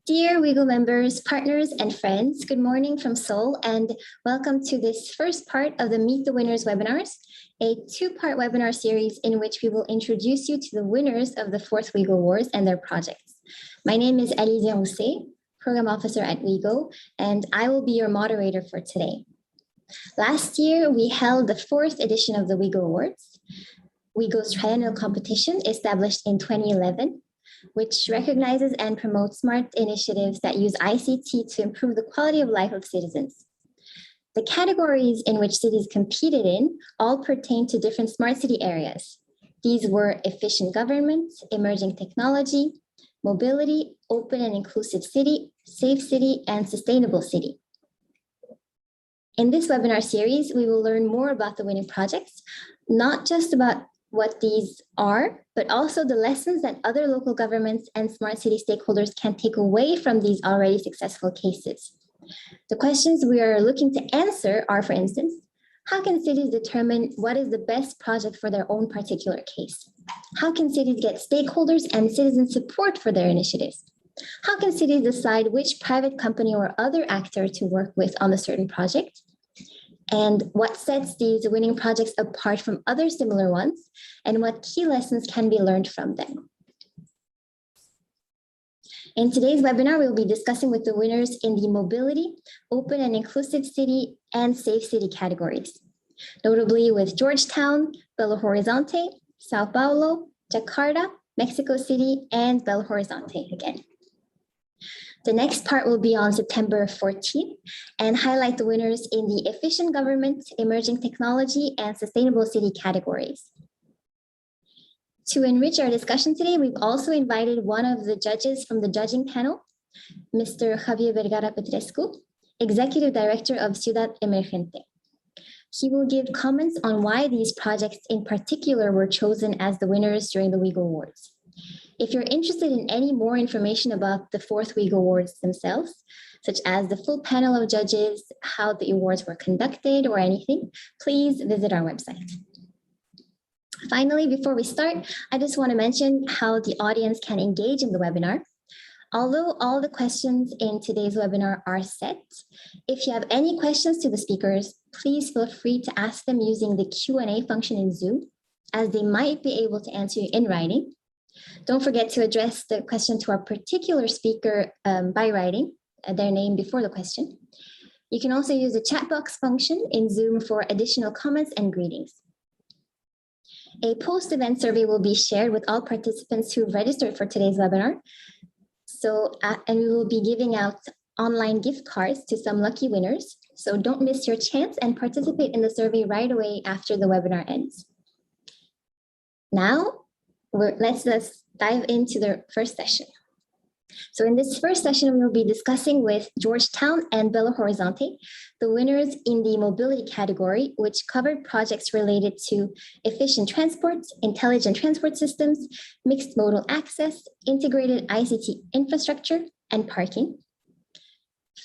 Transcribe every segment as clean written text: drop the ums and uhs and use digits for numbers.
Dear WeGO members, partners, and friends, good morning from Seoul, and welcome to this first part of the Meet the Winners webinars, a two-part webinar series in which we will introduce you to the winners of the fourth WeGO Awards and their projects. My name is Alizé Rousset, Program Officer at WeGO, and I will be your moderator for today. Last year, we held the fourth edition of the WeGO Awards, WeGo's triennial competition established in 2011, which recognizes and promotes smart initiatives that use ICT to improve the quality of life of citizens. The categories in which cities competed in all pertain to different smart city areas. These were efficient government, emerging technology, mobility, open and inclusive city, safe city, and sustainable city. In this webinar series, we will learn more about the winning projects, not just about what these are, but also the lessons that other local governments and smart city stakeholders can take away from these already successful cases. The questions we are looking to answer are, for instance, how can cities determine what is the best project for their own particular case? How can cities get stakeholders and citizen support for their initiatives? How can cities decide which private company or other actor to work with on a certain project? And what sets these winning projects apart from other similar ones, and what key lessons can be learned from them? In today's webinar, we'll be discussing with the winners in the mobility, open and inclusive city, and safe city categories, notably with Georgetown, Belo Horizonte, Sao Paulo, Jakarta, Mexico City, and Belo Horizonte again. The next part will be on September 14th and highlight the winners in the efficient government, emerging technology, and sustainable city categories. To enrich our discussion today, we've also invited one of the judges from the judging panel, Mr. Javier Vergara Petrescu, Executive Director of Ciudad Emergente. He will give comments on why these projects in particular were chosen as the winners during the WeGO Awards. If you're interested in any more information about the fourth WeGO Awards themselves, such as the full panel of judges, how the awards were conducted, or anything, please visit our website. Finally, before we start, I just want to mention how the audience can engage in the webinar. Although all the questions in today's webinar are set, if you have any questions to the speakers, please feel free to ask them using the Q&A function in Zoom, as they might be able to answer you in writing. Don't forget to address the question to our particular speaker by writing their name before the question. You can also use the chat box function in Zoom for additional comments and greetings. A post-event survey will be shared with all participants who registered for today's webinar. And we will be giving out online gift cards to some lucky winners. So don't miss your chance and participate in the survey right away after the webinar ends. Now, let's dive into the first session. So in this first session, we will be discussing with Georgetown and Belo Horizonte, the winners in the mobility category, which covered projects related to efficient transport, intelligent transport systems, mixed modal access, integrated ICT infrastructure, and parking.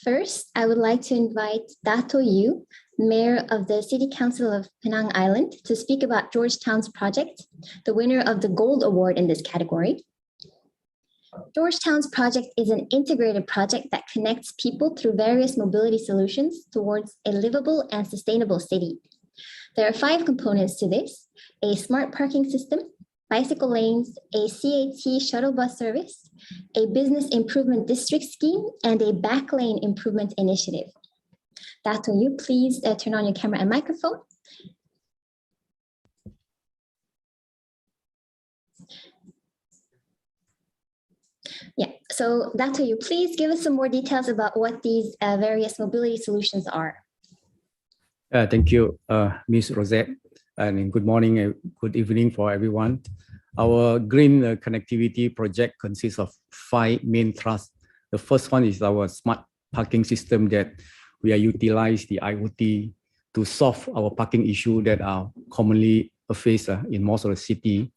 First, I would like to invite Dato Yu, Mayor of the City Council of Penang Island, to speak about Georgetown's project, the winner of the Gold Award in this category. Georgetown's project is an integrated project that connects people through various mobility solutions towards a livable and sustainable city. There are 5 components to this: a smart parking system, bicycle lanes, a CAT shuttle bus service, a business improvement district scheme, and a backlane improvement initiative. Dato Yu, please turn on your camera and microphone. Yeah, so Dato Yu, please give us some more details about what these various mobility solutions are. Thank you, Ms. Rosette, and good morning and good evening for everyone. Our green connectivity project consists of 5 main thrusts. The first one is our smart parking system that we are utilizing the IoT to solve our parking issue that are commonly faced in most of the city.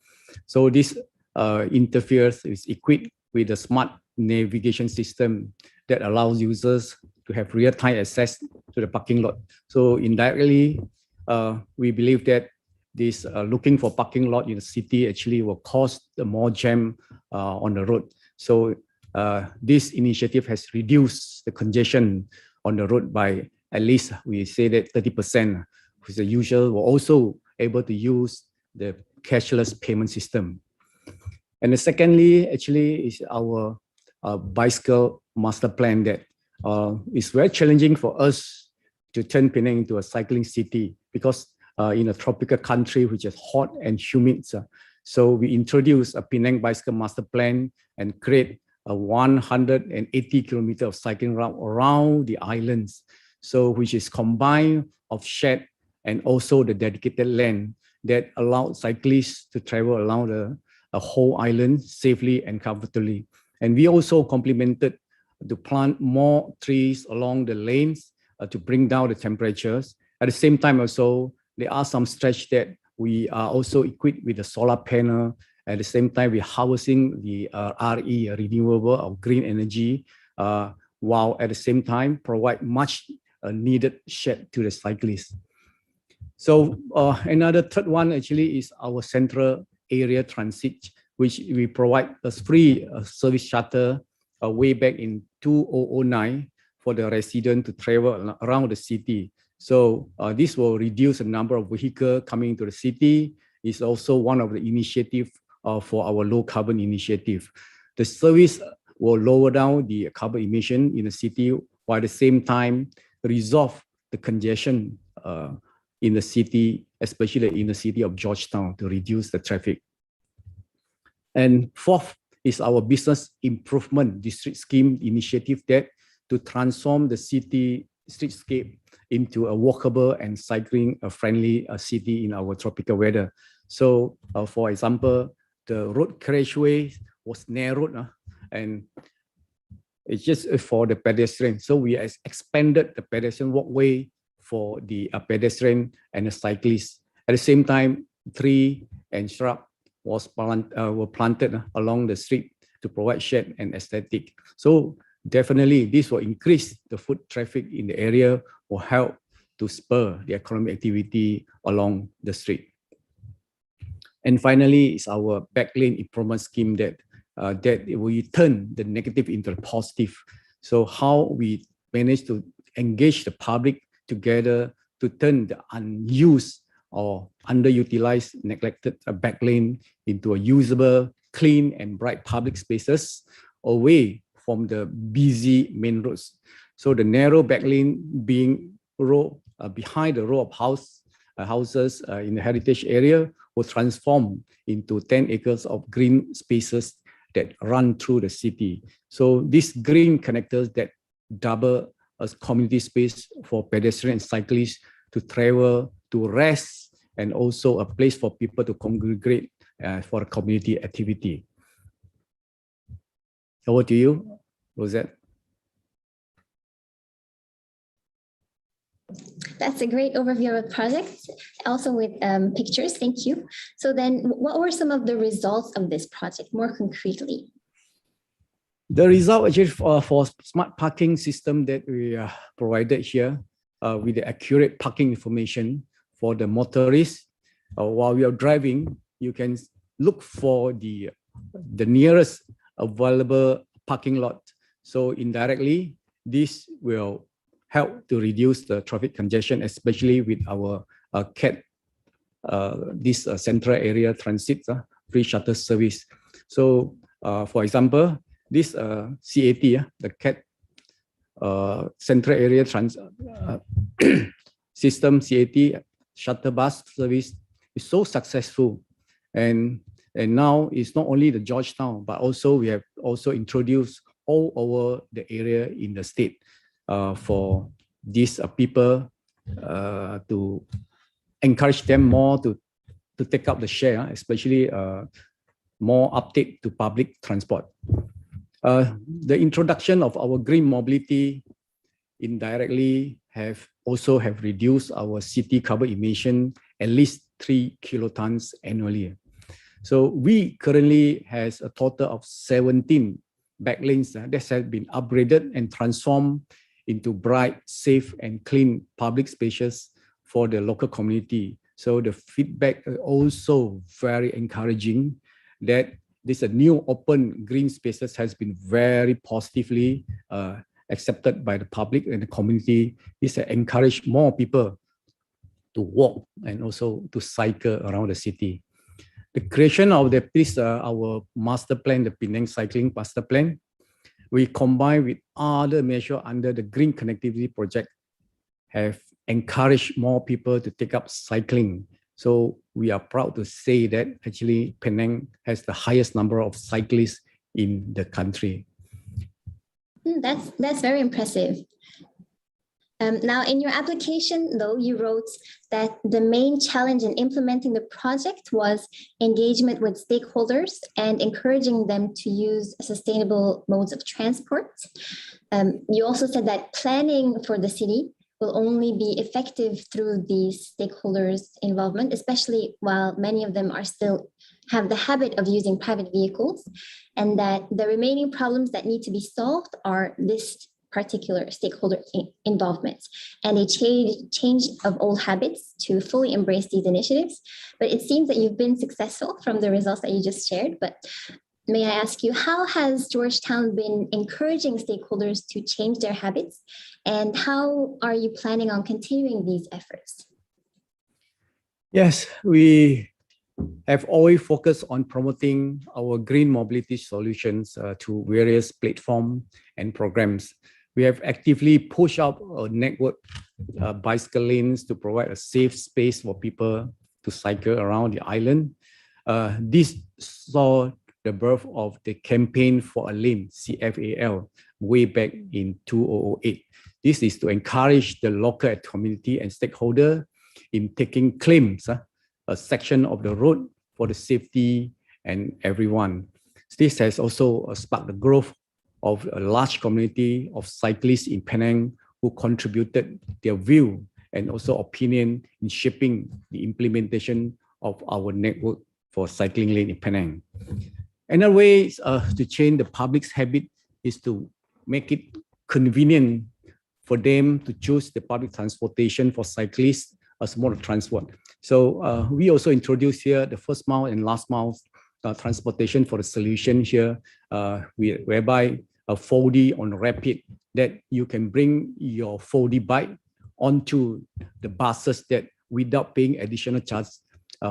So this interface is equipped with a smart navigation system that allows users to have real-time access to the parking lot. So indirectly, we believe that this looking for parking lot in the city actually will cause more jam on the road. So this initiative has reduced the congestion on the road by at least, we say that 30%, which the usual were also able to use the cashless payment system. And secondly, actually, is our bicycle master plan that is very challenging for us to turn Penang into a cycling city because in a tropical country which is hot and humid. So we introduced a Penang bicycle master plan and create a 180 kilometer of cycling route around the islands. So which is combined of shared and also the dedicated land that allowed cyclists to travel around the whole island safely and comfortably. And we also complemented to plant more trees along the lanes to bring down the temperatures. At the same time also, there are some stretch that we are also equipped with a solar panel. At the same time, we're harvesting the RE, renewable or green energy, while at the same time provide much needed shade to the cyclists. So another third one actually is our central area transit, which we provide a free service shuttle way back in 2009 for the resident to travel around the city. So this will reduce the number of vehicles coming into the city. It's also one of the initiatives for our low carbon initiative. The service will lower down the carbon emission in the city while at the same time resolve the congestion in the city, especially in the city of Georgetown, to reduce the traffic. And fourth is our business improvement district scheme initiative that to transform the city streetscape into a walkable and cycling friendly city in our tropical weather. So for example, the road carriageway was narrowed and it's just for the pedestrian. So we expanded the pedestrian walkway for the pedestrian and the cyclists. At the same time, tree and shrub were planted along the street to provide shade and aesthetic. So definitely this will increase the foot traffic in the area, will help to spur the economic activity along the street. And finally, it's our backlane improvement scheme that we turn the negative into the positive. So how we manage to engage the public together to turn the unused or underutilized, neglected backlane into a usable, clean and bright public spaces away from the busy main roads. So the narrow backlane being behind the row of houses in the heritage area will transform into 10 acres of green spaces that run through the city. So these green connectors that double as community space for pedestrians and cyclists to travel, to rest, and also a place for people to congregate for a community activity. Over to you, Rosette. That's a great overview of the project, also with pictures. Thank you. So then what were some of the results of this project more concretely? The result actually for smart parking system that we provided here with the accurate parking information for the motorists. While we are driving, you can look for the nearest available parking lot. So indirectly, this will help to reduce the traffic congestion, especially with our CAT, this central area transit free shuttle service. So for example, this CAT, the CAT central area system CAT shuttle bus service is so successful, and now it's not only the Georgetown, but also we have also introduced all over the area in the state for these people to encourage them more to take up the share, especially more uptake to public transport. The introduction of our green mobility indirectly have reduced our city carbon emission at least 3 kilotons annually. So we currently has a total of 17 backlanes that have been upgraded and transformed into bright, safe and clean public spaces for the local community. So the feedback is also very encouraging that this new open green spaces has been very positively accepted by the public and the community. This encourage more people to walk and also to cycle around the city. The creation of our master plan, the Penang Cycling Master Plan, we combine with other measures under the Green Connectivity Project, have encouraged more people to take up cycling. So we are proud to say that actually Penang has the highest number of cyclists in the country. That's very impressive. Now, in your application, though, you wrote that the main challenge in implementing the project was engagement with stakeholders and encouraging them to use sustainable modes of transport. You also said that planning for the city will only be effective through these stakeholders' involvement, especially while many of them are still have the habit of using private vehicles, and that the remaining problems that need to be solved are this particular stakeholder involvement and a change of old habits to fully embrace these initiatives. But it seems that you've been successful from the results that you just shared. But may I ask you, how has Georgetown been encouraging stakeholders to change their habits? And how are you planning on continuing these efforts? Yes, we have always focused on promoting our green mobility solutions to various platforms and programs. We have actively pushed out a network bicycle lanes to provide a safe space for people to cycle around the island. This saw the birth of the Campaign for a Lane, CFAL, way back in 2008. This is to encourage the local community and stakeholder in taking claims, a section of the road for the safety and everyone. This has also sparked the growth of a large community of cyclists in Penang who contributed their view and also opinion in shaping the implementation of our network for cycling lane in Penang. Another way to change the public's habit is to make it convenient for them to choose the public transportation for cyclists as mode of transport. So we also introduced here the first mile and last mile transportation for the solution here, whereby a 4D on rapid that you can bring your 4D bike onto the buses that without paying additional charge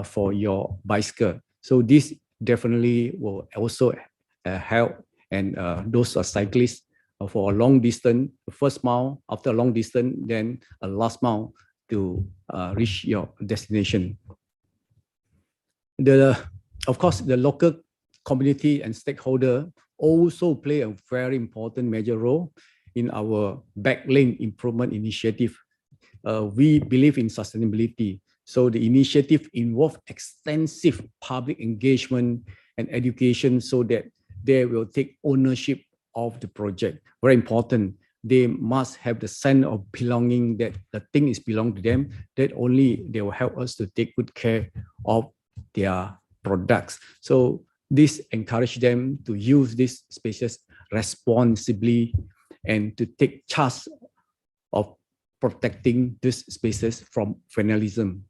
for your bicycle. So this definitely will also help and those cyclists for a long distance, first mile, after a long distance, then a last mile to reach your destination. Of course, the local community and stakeholder also play a very important major role in our back lane improvement initiative. We believe in sustainability. So the initiative involves extensive public engagement and education so that they will take ownership of the project. Very important. They must have the sense of belonging, that the thing is belong to them, that only they will help us to take good care of their products. So this encourage them to use these spaces responsibly and to take charge of protecting these spaces from vandalism.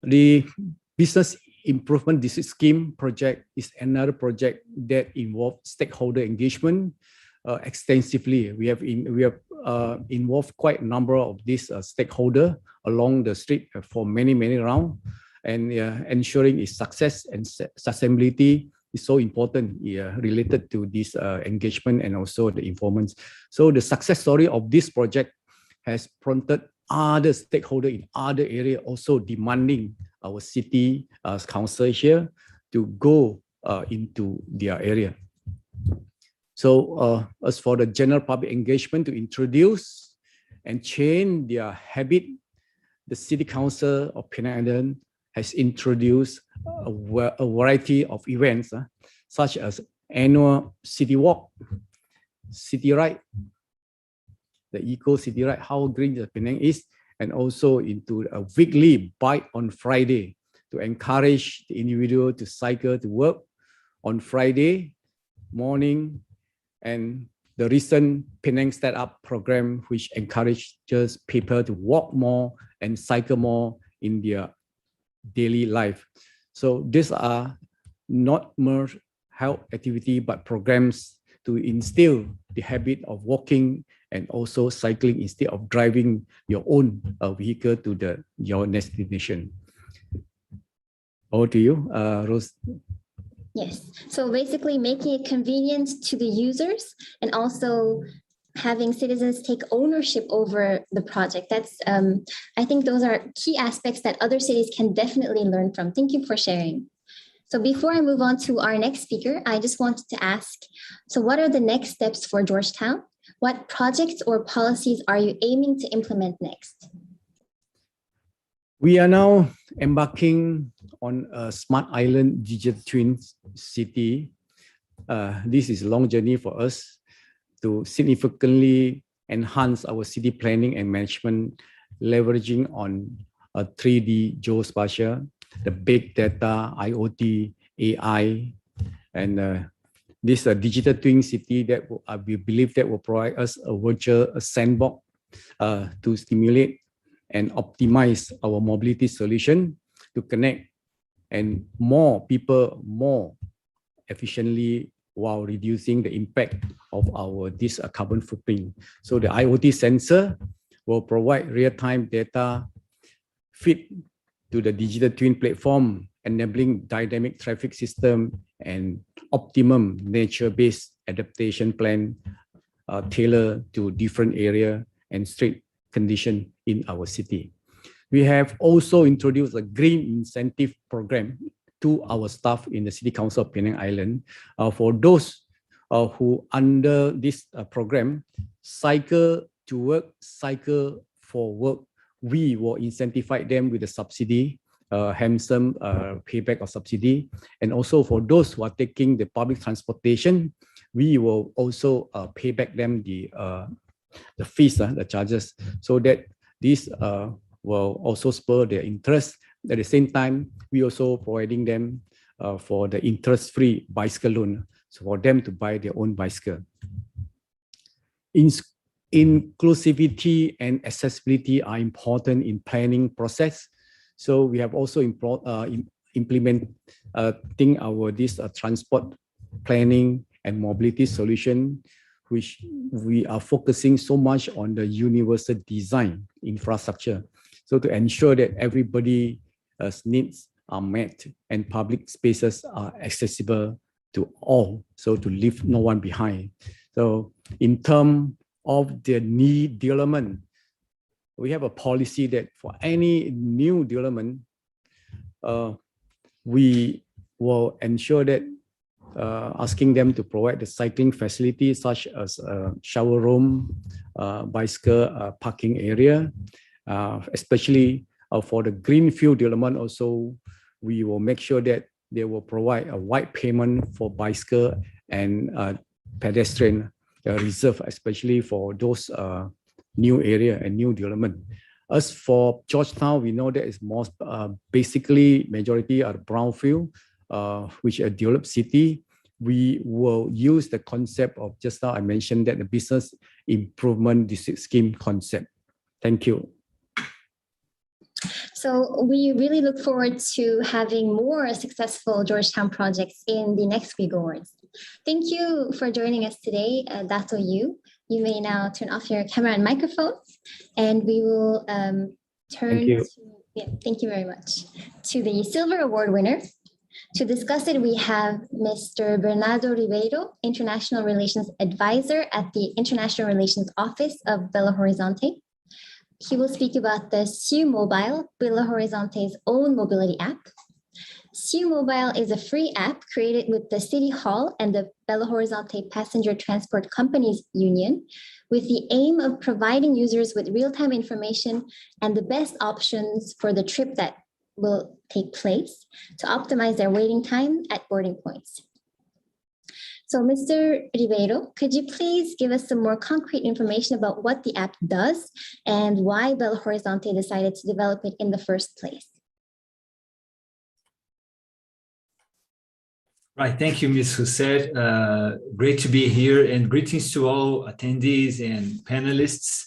The Business Improvement District Scheme project is another project that involves stakeholder engagement extensively. We have involved quite a number of these stakeholders along the street for many rounds, and ensuring its success and sustainability is so important related to this engagement and also the informants. So the success story of this project has prompted other stakeholders in other areas also demanding our city council here to go into their area. So as for the general public engagement to introduce and change their habit, the City Council of Penang Island has introduced a variety of events such as annual city walk, city ride, the eco city ride, how green the Penang is, and also into a weekly bike on Friday to encourage the individual to cycle to work on Friday morning, and the recent Penang Start Up program, which encourages people to walk more and cycle more in their daily life. So these are not mere health activity, but programs to instill the habit of walking and also cycling instead of driving your own vehicle to your destination. Over to you, Rose. Yes, so basically making it convenient to the users and also having citizens take ownership over the project. That's, I think those are key aspects that other cities can definitely learn from. Thank you for sharing. So before I move on to our next speaker, I just wanted to ask, so what are the next steps for Georgetown? What projects or policies are you aiming to implement next? We are now embarking on a smart island digital twin city. This is a long journey for us to significantly enhance our city planning and management, leveraging on a 3D geospatial, the big data, IoT, AI, and this digital twin city that we believe that will provide us a virtual sandbox to stimulate and optimize our mobility solution to connect and more people more efficiently while reducing the impact of this carbon footprint. So the IoT sensor will provide real-time data feed to the digital twin platform, enabling dynamic traffic system and optimum nature-based adaptation plan tailored to different area and street condition in our city. We have also introduced a green incentive program to our staff in the City Council of Penang Island. For those who under this program, cycle to work, cycle for work, we will incentivize them with a subsidy, handsome payback of subsidy. And also for those who are taking the public transportation, we will also pay back them the fees, the charges, so that this will also spur their interest. At the same time, we also providing them for the interest-free bicycle loan, so for them to buy their own bicycle. Inclusivity and accessibility are important in planning process. So we have also implementing this transport planning and mobility solution, which we are focusing so much on the universal design infrastructure. So to ensure that everybody's needs are met and public spaces are accessible to all, so to leave no one behind. So in terms of the need development, we have a policy that for any new development, we will ensure that asking them to provide the cycling facilities such as shower room, bicycle parking area, especially for the greenfield development. Also, we will make sure that they will provide a wide pavement for bicycle and pedestrian reserve, especially for those new area and new development. As for Georgetown, we know that it's most basically majority are brownfield, which are developed city. We will use the concept of just now I mentioned that the business improvement scheme concept. Thank you. So we really look forward to having more successful Georgetown projects in the next WeGO Awards. Thank you for joining us today, Dato Yu. You may now turn off your camera and microphones, and we will turn to, thank you very much, to the Silver Award winner. To discuss it, we have Mr. Bernardo Ribeiro, International Relations Advisor at the International Relations Office of Belo Horizonte. He will speak about the SU Mobile, Belo Horizonte's own mobility app. SU Mobile is a free app created with the City Hall and the Belo Horizonte Passenger Transport Companies Union with the aim of providing users with real-time information and the best options for the trip that will take place to optimize their waiting time at boarding points. So Mr. Ribeiro, could you please give us some more concrete information about what the app does and why Belo Horizonte decided to develop it in the first place? Right, thank you, Ms. Hussein. Great to be here, and greetings to all attendees and panelists.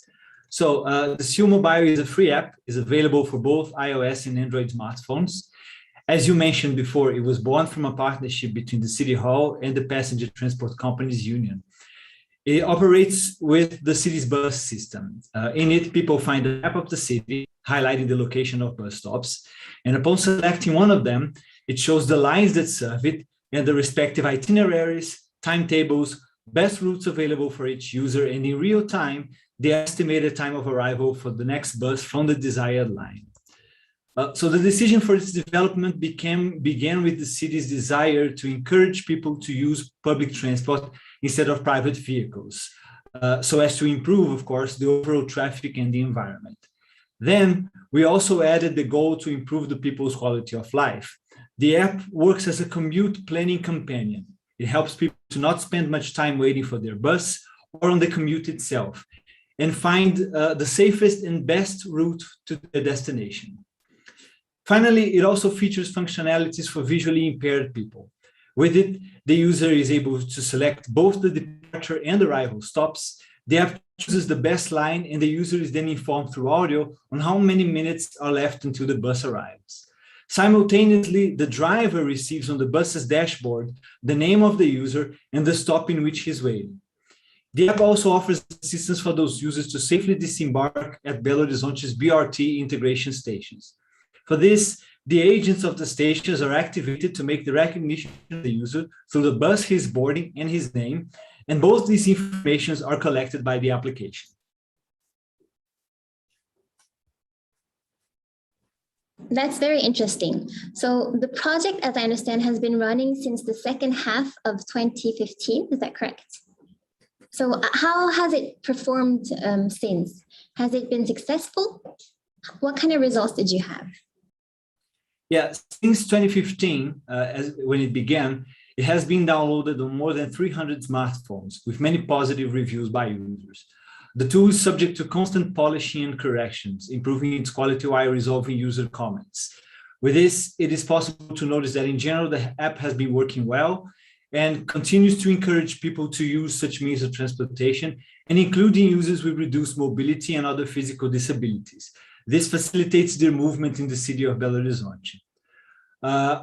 So the SU Mobile is a free app, is available for both iOS and Android smartphones. As you mentioned before, it was born from a partnership between the City Hall and the Passenger Transport Companies Union. It operates with the city's bus system. In it, people find the map of the city, highlighting the location of bus stops. And upon selecting one of them, it shows the lines that serve it and the respective itineraries, timetables, best routes available for each user, and in real time, the estimated time of arrival for the next bus from the desired line. So the decision for its development began with the city's desire to encourage people to use public transport instead of private vehicles, so as to improve, of course, the overall traffic and the environment. Then we also added the goal to improve the people's quality of life. The app works as a commute planning companion. It helps people to not spend much time waiting for their bus or on the commute itself, and find the safest and best route to their destination. Finally, it also features functionalities for visually impaired people. With it, the user is able to select both the departure and arrival stops. The app chooses the best line, and the user is then informed through audio on how many minutes are left until the bus arrives. Simultaneously, the driver receives on the bus's dashboard the name of the user and the stop in which he's waiting. The app also offers assistance for those users to safely disembark at Belo Horizonte's BRT integration stations. For this, the agents of the stations are activated to make the recognition of the user through the bus he's boarding and his name, and both these informations are collected by the application. That's very interesting. So the project, as I understand, has been running since the second half of 2015. Is that correct? So how has it performed since? Has it been successful? What kind of results did you have? Yeah, since 2015, when it began, it has been downloaded on more than 300 smartphones with many positive reviews by users. The tool is subject to constant polishing and corrections, improving its quality while resolving user comments. With this, it is possible to notice that in general, the app has been working well and continues to encourage people to use such means of transportation, and including users with reduced mobility and other physical disabilities. This facilitates their movement in the city of Belo Horizonte.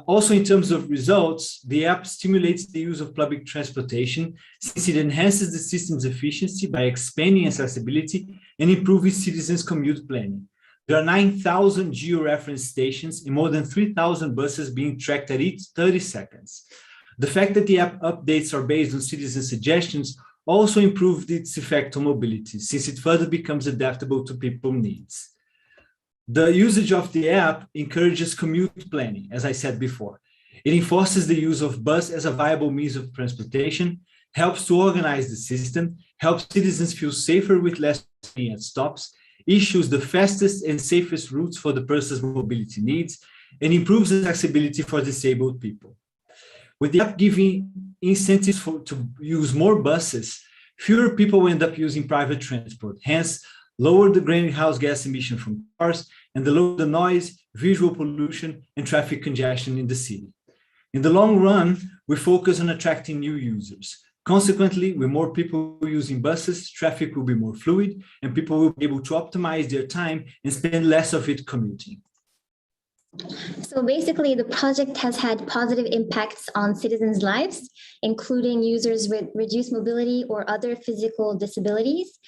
Also, in terms of results, the app stimulates the use of public transportation since it enhances the system's efficiency by expanding accessibility and improving citizens' commute planning. There are 9,000 geo-reference stations and more than 3,000 buses being tracked at each 30 seconds. The fact that the app updates are based on citizen suggestions also improved its effect on mobility, since it further becomes adaptable to people's needs. The usage of the app encourages commute planning, as I said before. It enforces the use of bus as a viable means of transportation, helps to organize the system, helps citizens feel safer with less convenient stops, issues the fastest and safest routes for the person's mobility needs, and improves accessibility for disabled people. With the app giving incentives to use more buses, fewer people end up using private transport, hence lower the greenhouse gas emission from cars and lower the noise, visual pollution, and traffic congestion in the city. In the long run, we focus on attracting new users. Consequently, with more people using buses, traffic will be more fluid, and people will be able to optimize their time and spend less of it commuting. So basically, the project has had positive impacts on citizens' lives, including users with reduced mobility or other physical disabilities,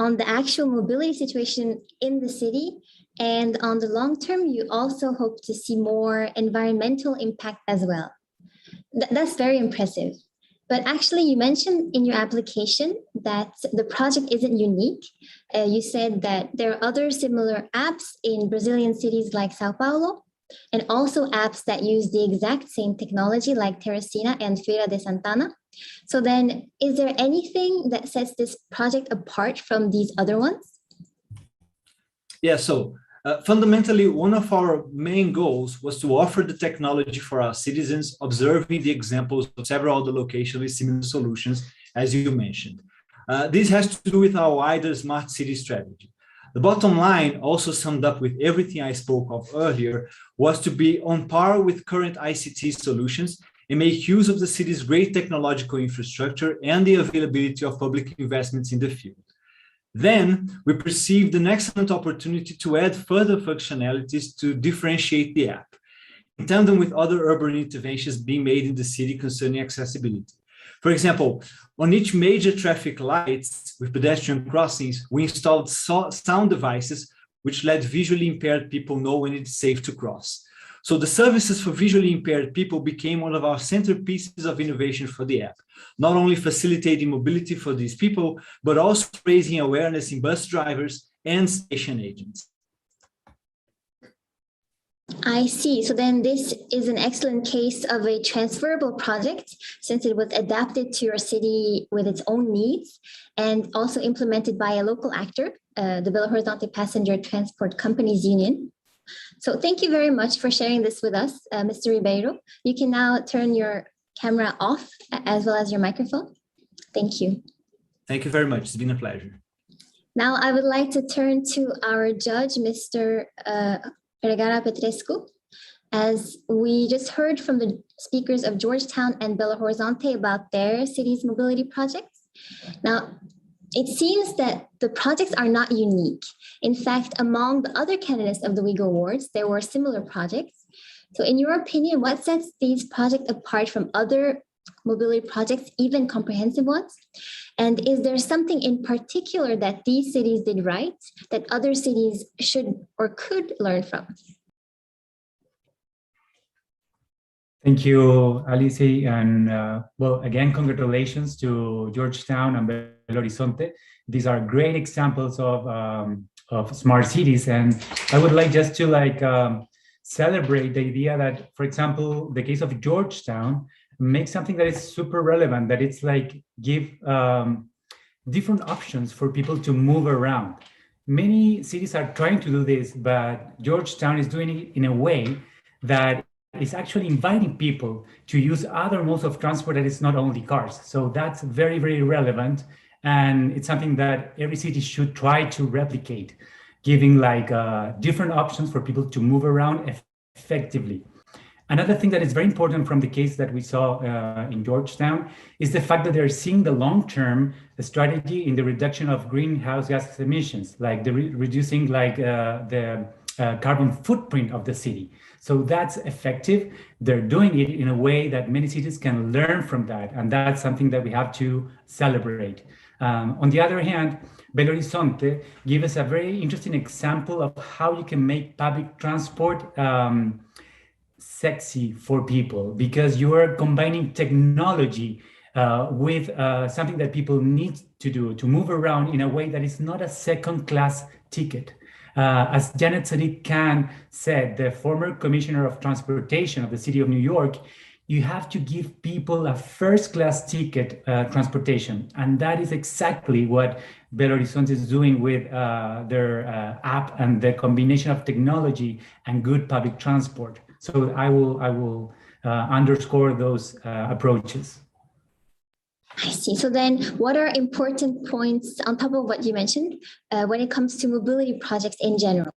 on the actual mobility situation in the city, and on the long term, you also hope to see more environmental impact as well. That's very impressive. But actually, you mentioned in your application that the project isn't unique. You said that there are other similar apps in Brazilian cities like Sao Paulo, and also apps that use the exact same technology like Teresina and Feira de Santana. So then, is there anything that sets this project apart from these other ones? Yeah, so fundamentally, one of our main goals was to offer the technology for our citizens, observing the examples of several other locationally similar solutions, as you mentioned. This has to do with our wider smart city strategy. The bottom line, also summed up with everything I spoke of earlier, was to be on par with current ICT solutions and make use of the city's great technological infrastructure and the availability of public investments in the field. Then we perceived an excellent opportunity to add further functionalities to differentiate the app. in tandem with other urban interventions being made in the city concerning accessibility. For example, on each major traffic lights with pedestrian crossings, we installed sound devices which let visually impaired people know when it's safe to cross. So the services for visually impaired people became one of our centerpieces of innovation for the app, not only facilitating mobility for these people, but also raising awareness in bus drivers and station agents. I see. So then this is an excellent case of a transferable project since it was adapted to your city with its own needs and also implemented by a local actor, the Belo Horizonte Passenger Transport Companies Union. So thank you very much for sharing this with us, Mr. Ribeiro. You can now turn your camera off as well as your microphone. Thank you. Thank you very much. It's been a pleasure. Now I would like to turn to our judge, Mr. Vergara Petrescu. As we just heard from the speakers of Georgetown and Belo Horizonte about their city's mobility projects. Now, it seems that the projects are not unique. In fact, among the other candidates of the WeGO Awards, there were similar projects. So in your opinion, what sets these projects apart from other mobility projects, even comprehensive ones? And is there something in particular that these cities did right that other cities should or could learn from? Thank you, Alice. And well, again, congratulations to Georgetown and Belo Horizonte. These are great examples of smart cities. And I would like just to celebrate the idea that, for example, the case of Georgetown, make something that is super relevant, that it's like give different options for people to move around. Many cities are trying to do this, but Georgetown is doing it in a way that is actually inviting people to use other modes of transport that is not only cars. So that's very, very relevant. And it's something that every city should try to replicate, giving different options for people to move around effectively. Another thing that is very important from the case that we saw in Georgetown is the fact that they're seeing the long-term strategy in the reduction of greenhouse gas emissions, like the reducing the carbon footprint of the city. So that's effective. They're doing it in a way that many cities can learn from that. And that's something that we have to celebrate. On the other hand, Belo Horizonte gives us a very interesting example of how you can make public transport sexy for people, because you are combining technology with something that people need to do, to move around in a way that is not a second-class ticket. As Janet Sadiq-Khan said, the former commissioner of transportation of the city of New York, you have to give people a first-class ticket transportation. And that is exactly what Belo Horizonte is doing with their app and the combination of technology and good public transport. So I will underscore those approaches. I see. So then what are important points on top of what you mentioned when it comes to mobility projects in general?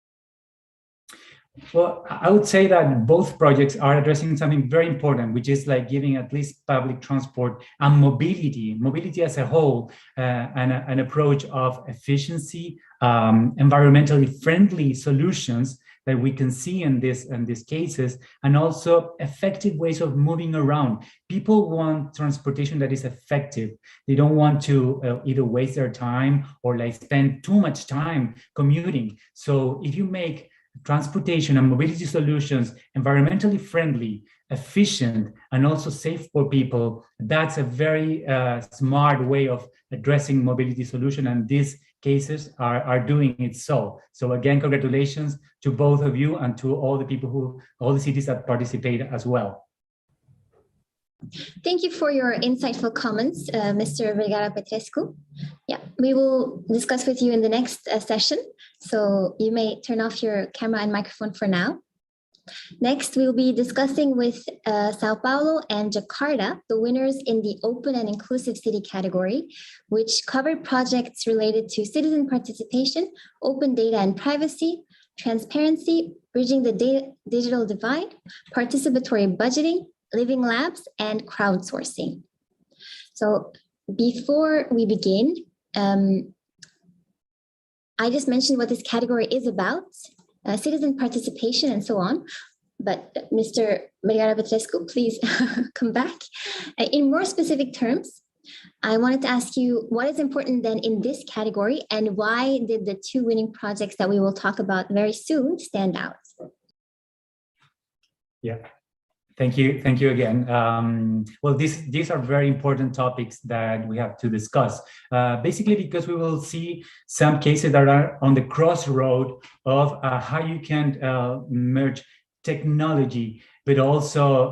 Well, I would say that both projects are addressing something very important, which is like giving at least public transport and mobility as a whole, an approach of efficiency, environmentally friendly solutions that we can see in these cases, and also effective ways of moving around. People want transportation that is effective. They don't want to either waste their time or spend too much time commuting. So if you make transportation and mobility solutions environmentally friendly, efficient, and also safe for people, that's a very smart way of addressing mobility solution, and these cases are doing it so. So again, congratulations to both of you and to all the people all the cities that participate as well. Thank you for your insightful comments, Mr. Vergara Petrescu. Yeah, we will discuss with you in the next session. So you may turn off your camera and microphone for now. Next, we'll be discussing with Sao Paulo and Jakarta, the winners in the Open and Inclusive City category, which covered projects related to citizen participation, open data and privacy, transparency, bridging the digital divide, participatory budgeting, living labs, and crowdsourcing. So before we begin, I just mentioned what this category is about, citizen participation and so on. but Mr. Vergara Petrescu, please come back. In more specific terms, I wanted to ask you what is important then in this category and why did the two winning projects that we will talk about very soon stand out? Yeah, thank you again. Well, these are very important topics that we have to discuss, basically because we will see some cases that are on the crossroad of how you can merge technology, but also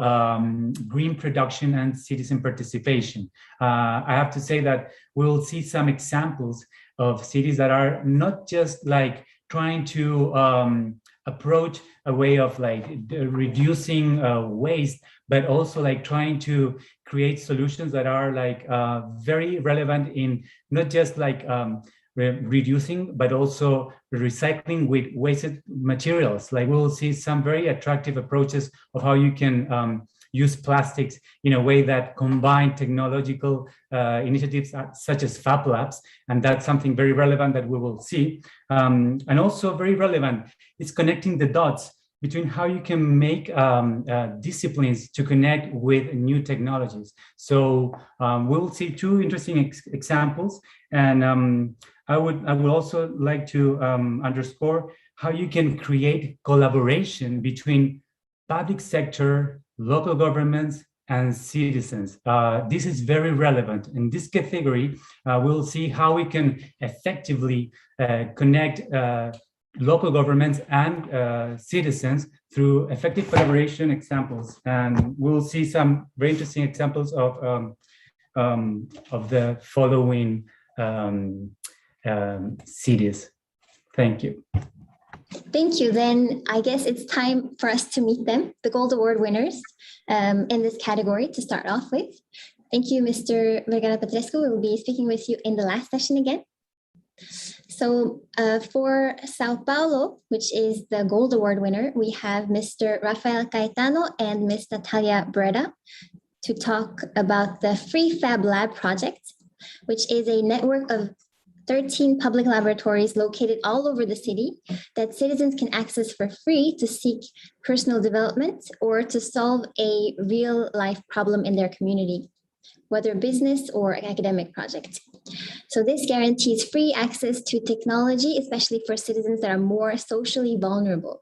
green production and citizen participation. I have to say that we will see some examples of cities that are not just like trying to approach a way of like reducing waste, but also like trying to create solutions that are like very relevant in not just like reducing, but also recycling with wasted materials. Like we will see some very attractive approaches of how you can use plastics in a way that combine technological initiatives such as Fab Labs, and that's something very relevant that we will see. And also very relevant is connecting the dots between how you can make disciplines to connect with new technologies. So we'll see two interesting examples, and I would also like to underscore how you can create collaboration between public sector, local governments, and citizens. This is very relevant. In this category, we'll see how we can effectively connect local governments and citizens through effective collaboration examples. And we'll see some very interesting examples of the following cities. Thank you. Thank you. Then I guess it's time for us to meet them, the Gold Award winners in this category to start off with. Thank you, Mr. Vergara Petrescu. We'll be speaking with you in the last session again. So for Sao Paulo, which is the Gold Award winner, we have Mr. Rafael Caetano and Ms. Natalia Breda to talk about the Free Fab Lab project, which is a network of 13 public laboratories located all over the city that citizens can access for free to seek personal development or to solve a real life problem in their community, whether business or academic project. So this guarantees free access to technology, especially for citizens that are more socially vulnerable.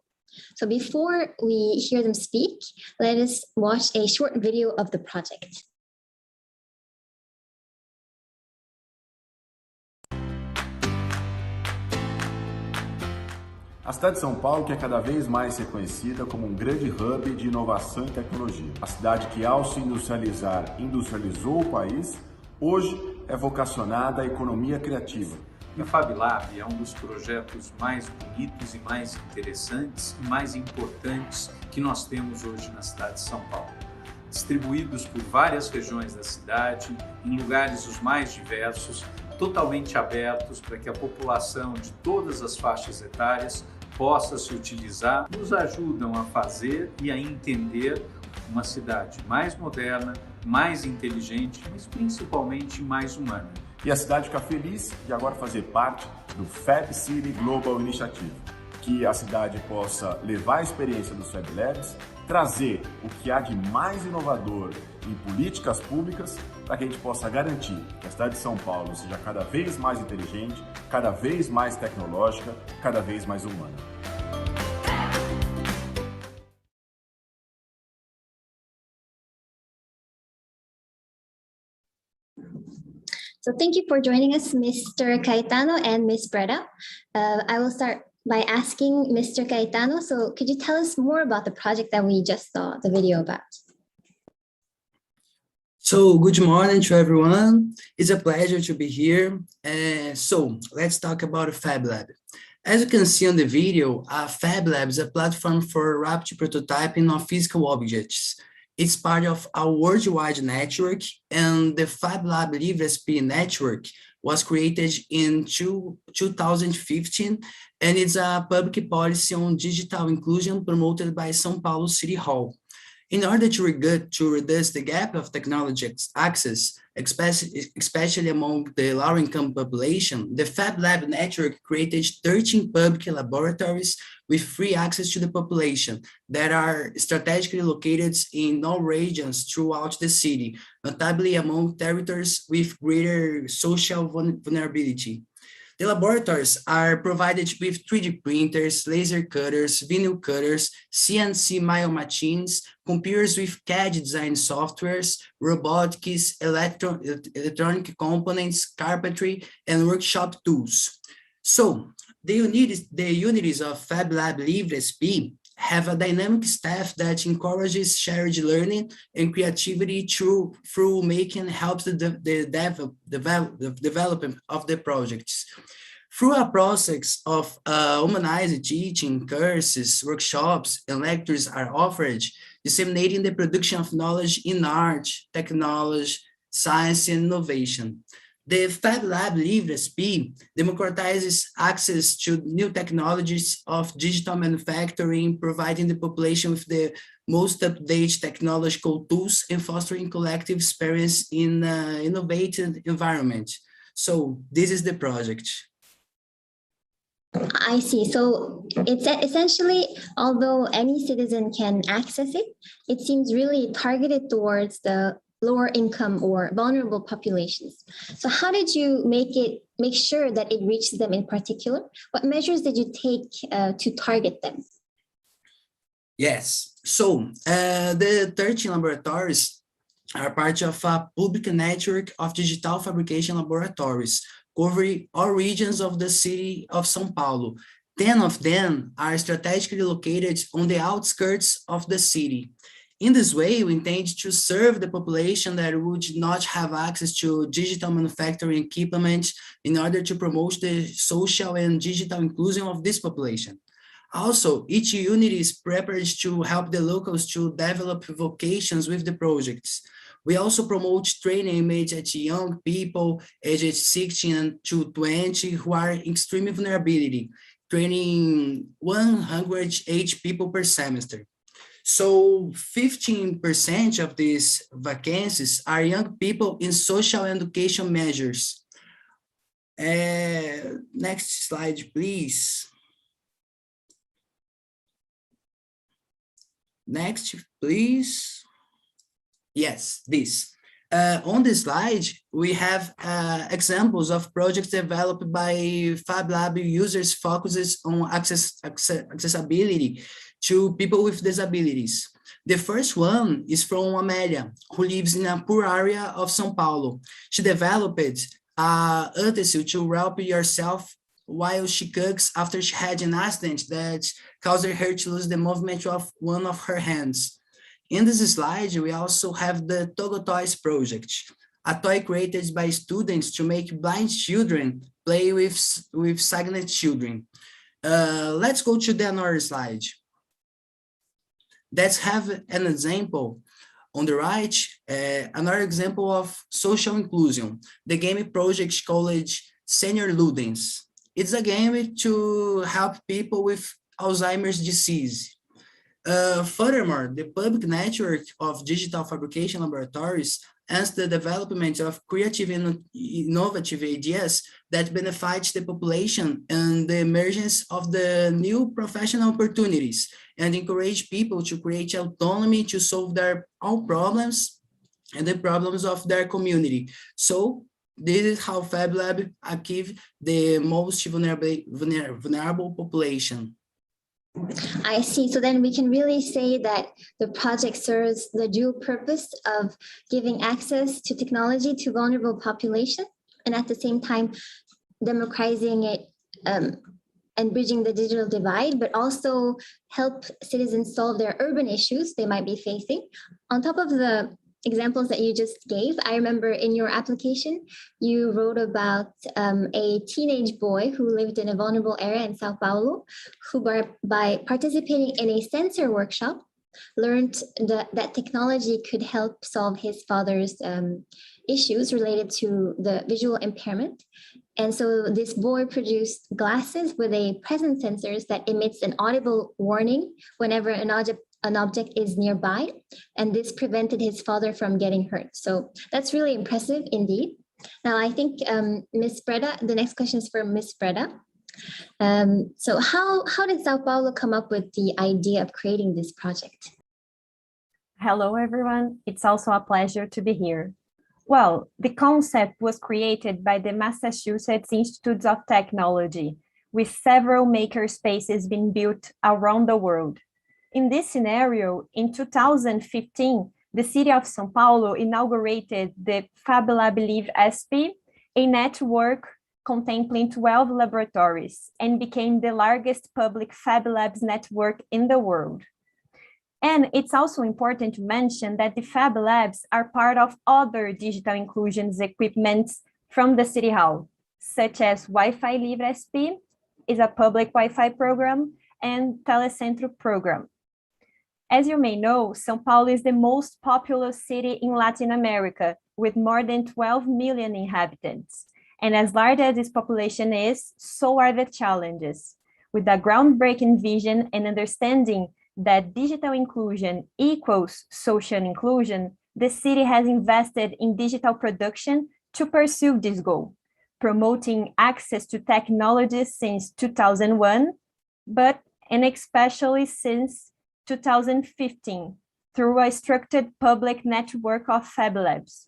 So before we hear them speak, let us watch a short video of the project. A cidade de São Paulo quer cada vez mais ser conhecida como um grande hub de inovação e tecnologia. A cidade que, ao se industrializar, industrializou o país, hoje é vocacionada à economia criativa. O Fab Lab é um dos projetos mais bonitos e mais interessantes e mais importantes que nós temos hoje na cidade de São Paulo. Distribuídos por várias regiões da cidade, em lugares os mais diversos, totalmente abertos para que a população de todas as faixas etárias possa se utilizar, nos ajudam a fazer e a entender uma cidade mais moderna, mais inteligente, mas principalmente mais humana. E a cidade fica feliz de agora fazer parte do Fab City Global Initiative, que a cidade possa levar a experiência dos Fab Labs, trazer o que há de mais inovador em políticas públicas para que a gente possa garantir que a cidade de São Paulo seja cada vez mais inteligente, cada vez mais tecnológica, cada vez mais humana. So thank you for joining us, Mr. Caetano and Ms. Breda. I will start by asking Mr. Caetano, so could you tell us more about the project that we just saw the video about? So good morning to everyone. It's a pleasure to be here. So let's talk about a Fab Lab. As you can see on the video, a Fab Lab is a platform for rapid prototyping of physical objects. It's part of a worldwide network, and the Fab Lab LivreSP network was created in 2015, and it's a public policy on digital inclusion promoted by São Paulo City Hall. In order to reduce the gap of technology access, especially among the lower-income population, the Fab Lab network created 13 public laboratories with free access to the population that are strategically located in all regions throughout the city, notably among territories with greater social vulnerability. The laboratories are provided with 3D printers, laser cutters, vinyl cutters, CNC mile machines, computers with CAD design softwares, robotics, electronic components, carpentry, and workshop tools. So the unities of Fab Lab Livre SP have a dynamic staff that encourages shared learning and creativity through making helps the development of the projects. Through a process of humanized teaching, courses, workshops, and lectures are offered, disseminating the production of knowledge in art, technology, science, and innovation. The Fab Lab Livre SP democratizes access to new technologies of digital manufacturing, providing the population with the most up-to-date technological tools and fostering collective experience in an innovative environment. So this is the project. I see. So it's essentially, although any citizen can access it, it seems really targeted towards the lower income or vulnerable populations. So how did you make sure that it reaches them in particular? What measures did you take to target them? Yes, so the 13 laboratories are part of a public network of digital fabrication laboratories covering all regions of the city of São Paulo. 10 of them are strategically located on the outskirts of the city. In this way, we intend to serve the population that would not have access to digital manufacturing equipment in order to promote the social and digital inclusion of this population. Also, each unit is prepared to help the locals to develop vocations with the projects. We also promote training made at young people aged 16 to 20 who are in extreme vulnerability, training 108 people per semester. So 15% of these vacancies are young people in social education measures. Next slide, please. Next, please. Yes, this. On this slide, we have examples of projects developed by Fab Lab users focuses on accessibility to people with disabilities. The first one is from Amelia, who lives in a poor area of São Paulo. She developed a utensil to help herself while she cooks after she had an accident that caused her to lose the movement of one of her hands. In this slide, we also have the Togo Toys project, a toy created by students to make blind children play with sighted children. Let's go to the another slide. Let's have an example. On the right, another example of social inclusion, the game project called Senior Ludens. It's a game to help people with Alzheimer's disease. Furthermore, the public network of digital fabrication laboratories aims the development of creative and innovative ideas that benefit the population and the emergence of the new professional opportunities and encourage people to create autonomy to solve their own problems and the problems of their community. So this is how Fab Lab achieve the most vulnerable population. I see. So then we can really say that the project serves the dual purpose of giving access to technology to vulnerable population, and at the same time democratizing it and bridging the digital divide, but also help citizens solve their urban issues they might be facing. On top of the examples that you just gave, I remember in your application, you wrote about a teenage boy who lived in a vulnerable area in Sao Paulo, who by participating in a sensor workshop, learned that technology could help solve his father's issues related to the visual impairment. And so this boy produced glasses with a presence sensors that emits an audible warning whenever an an object is nearby, and this prevented his father from getting hurt. So that's really impressive indeed. Now, I think Ms. Breda, the next question is for Ms. Breda. So how did Sao Paulo come up with the idea of creating this project? Hello, everyone. It's also a pleasure to be here. Well, the concept was created by the Massachusetts Institutes of Technology, with several maker spaces being built around the world. In this scenario, in 2015, the city of São Paulo inaugurated the FabLab Livre SP, a network containing 12 laboratories, and became the largest public Fab Labs network in the world. And it's also important to mention that the Fab Labs are part of other digital inclusions equipments from the City Hall, such as Wi-Fi Livre SP, is a public Wi-Fi program, and Telecentro program. As you may know, São Paulo is the most populous city in Latin America, with more than 12 million inhabitants. And as large as this population is, so are the challenges. With a groundbreaking vision and understanding that digital inclusion equals social inclusion, the city has invested in digital production to pursue this goal, promoting access to technology since 2001, and especially since 2015, through a structured public network of Fab Labs.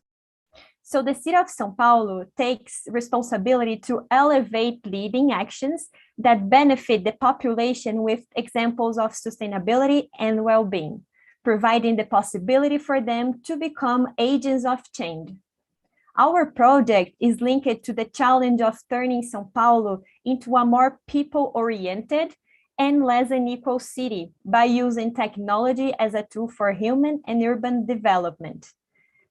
So the city of São Paulo takes responsibility to elevate leading actions that benefit the population with examples of sustainability and well-being, providing the possibility for them to become agents of change. Our project is linked to the challenge of turning São Paulo into a more people-oriented and less unequal city by using technology as a tool for human and urban development.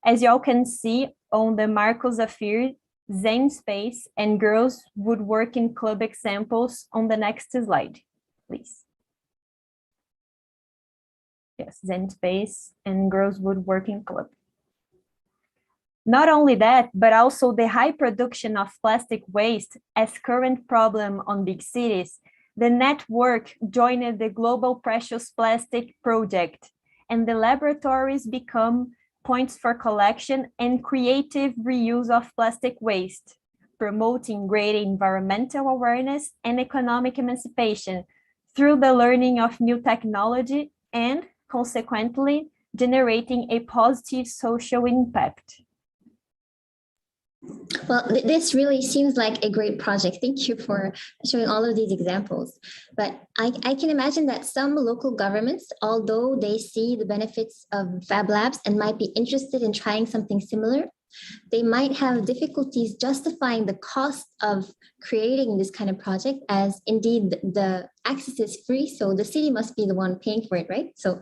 As y'all can see on the Marcos Afir, Zen Space, and Girls Woodworking Club examples on the next slide, please. Yes, Zen Space and Girls Woodworking Club. Not only that, but also the high production of plastic waste as current problem on big cities, the network joined the Global Precious Plastic Project, and the laboratories become points for collection and creative reuse of plastic waste, promoting greater environmental awareness and economic emancipation through the learning of new technology and, consequently, generating a positive social impact. Well, this really seems like a great project. Thank you for showing all of these examples. But I can imagine that some local governments, although they see the benefits of Fab Labs and might be interested in trying something similar, they might have difficulties justifying the cost of creating this kind of project, as indeed the access is free, so the city must be the one paying for it, right? So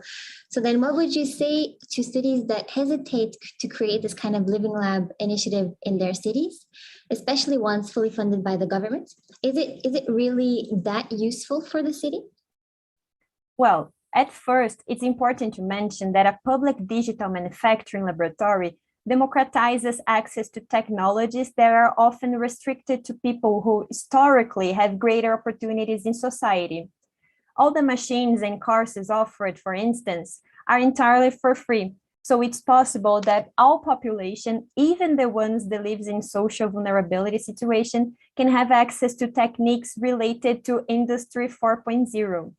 then what would you say to cities that hesitate to create this kind of living lab initiative in their cities, especially ones fully funded by the government? Is it really that useful for the city? Well, at first, it's important to mention that a public digital manufacturing laboratory democratizes access to technologies that are often restricted to people who historically have greater opportunities in society. All the machines and courses offered, for instance, are entirely for free. So it's possible that all population, even the ones that lives in social vulnerability situation, can have access to techniques related to Industry 4.0.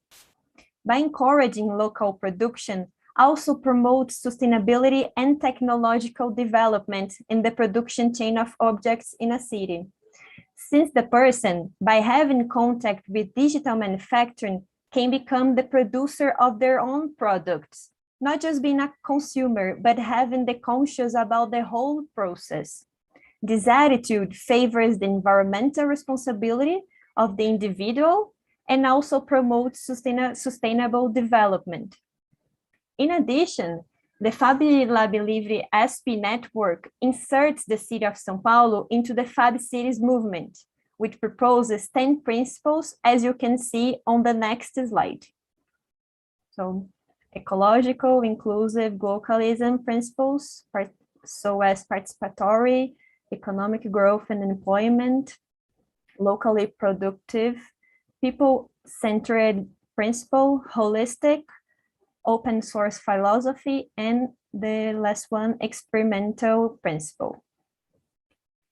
By encouraging local production, also promotes sustainability and technological development in the production chain of objects in a city. Since the person, by having contact with digital manufacturing, can become the producer of their own products, not just being a consumer, but having the conscious about the whole process. This attitude favors the environmental responsibility of the individual and also promotes sustainable development. In addition, the FabLab Livre SP network inserts the city of São Paulo into the Fab Cities movement, which proposes 10 principles, as you can see on the next slide. So, ecological, inclusive, localism principles, so as participatory, economic growth and employment, locally productive, people-centered principle, holistic, open source philosophy, and the last one, experimental principle.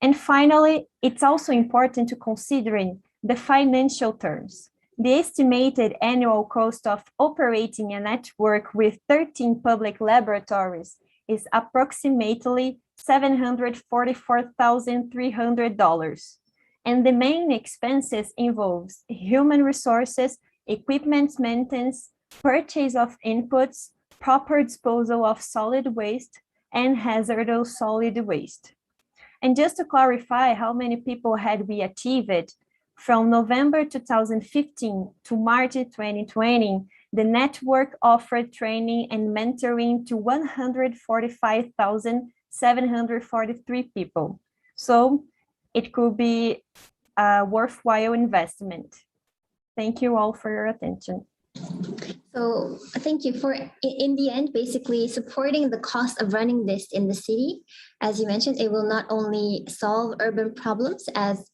And finally, it's also important to considering the financial terms. The estimated annual cost of operating a network with 13 public laboratories is approximately $744,300. And the main expenses involves human resources, equipment maintenance, purchase of inputs, proper disposal of solid waste, and hazardous solid waste. And just to clarify how many people had we achieved, from November 2015 to March 2020, the network offered training and mentoring to 145,743 people. So it could be a worthwhile investment. Thank you all for your attention. So thank you for, in the end, basically supporting the cost of running this in the city. As you mentioned, it will not only solve urban problems, as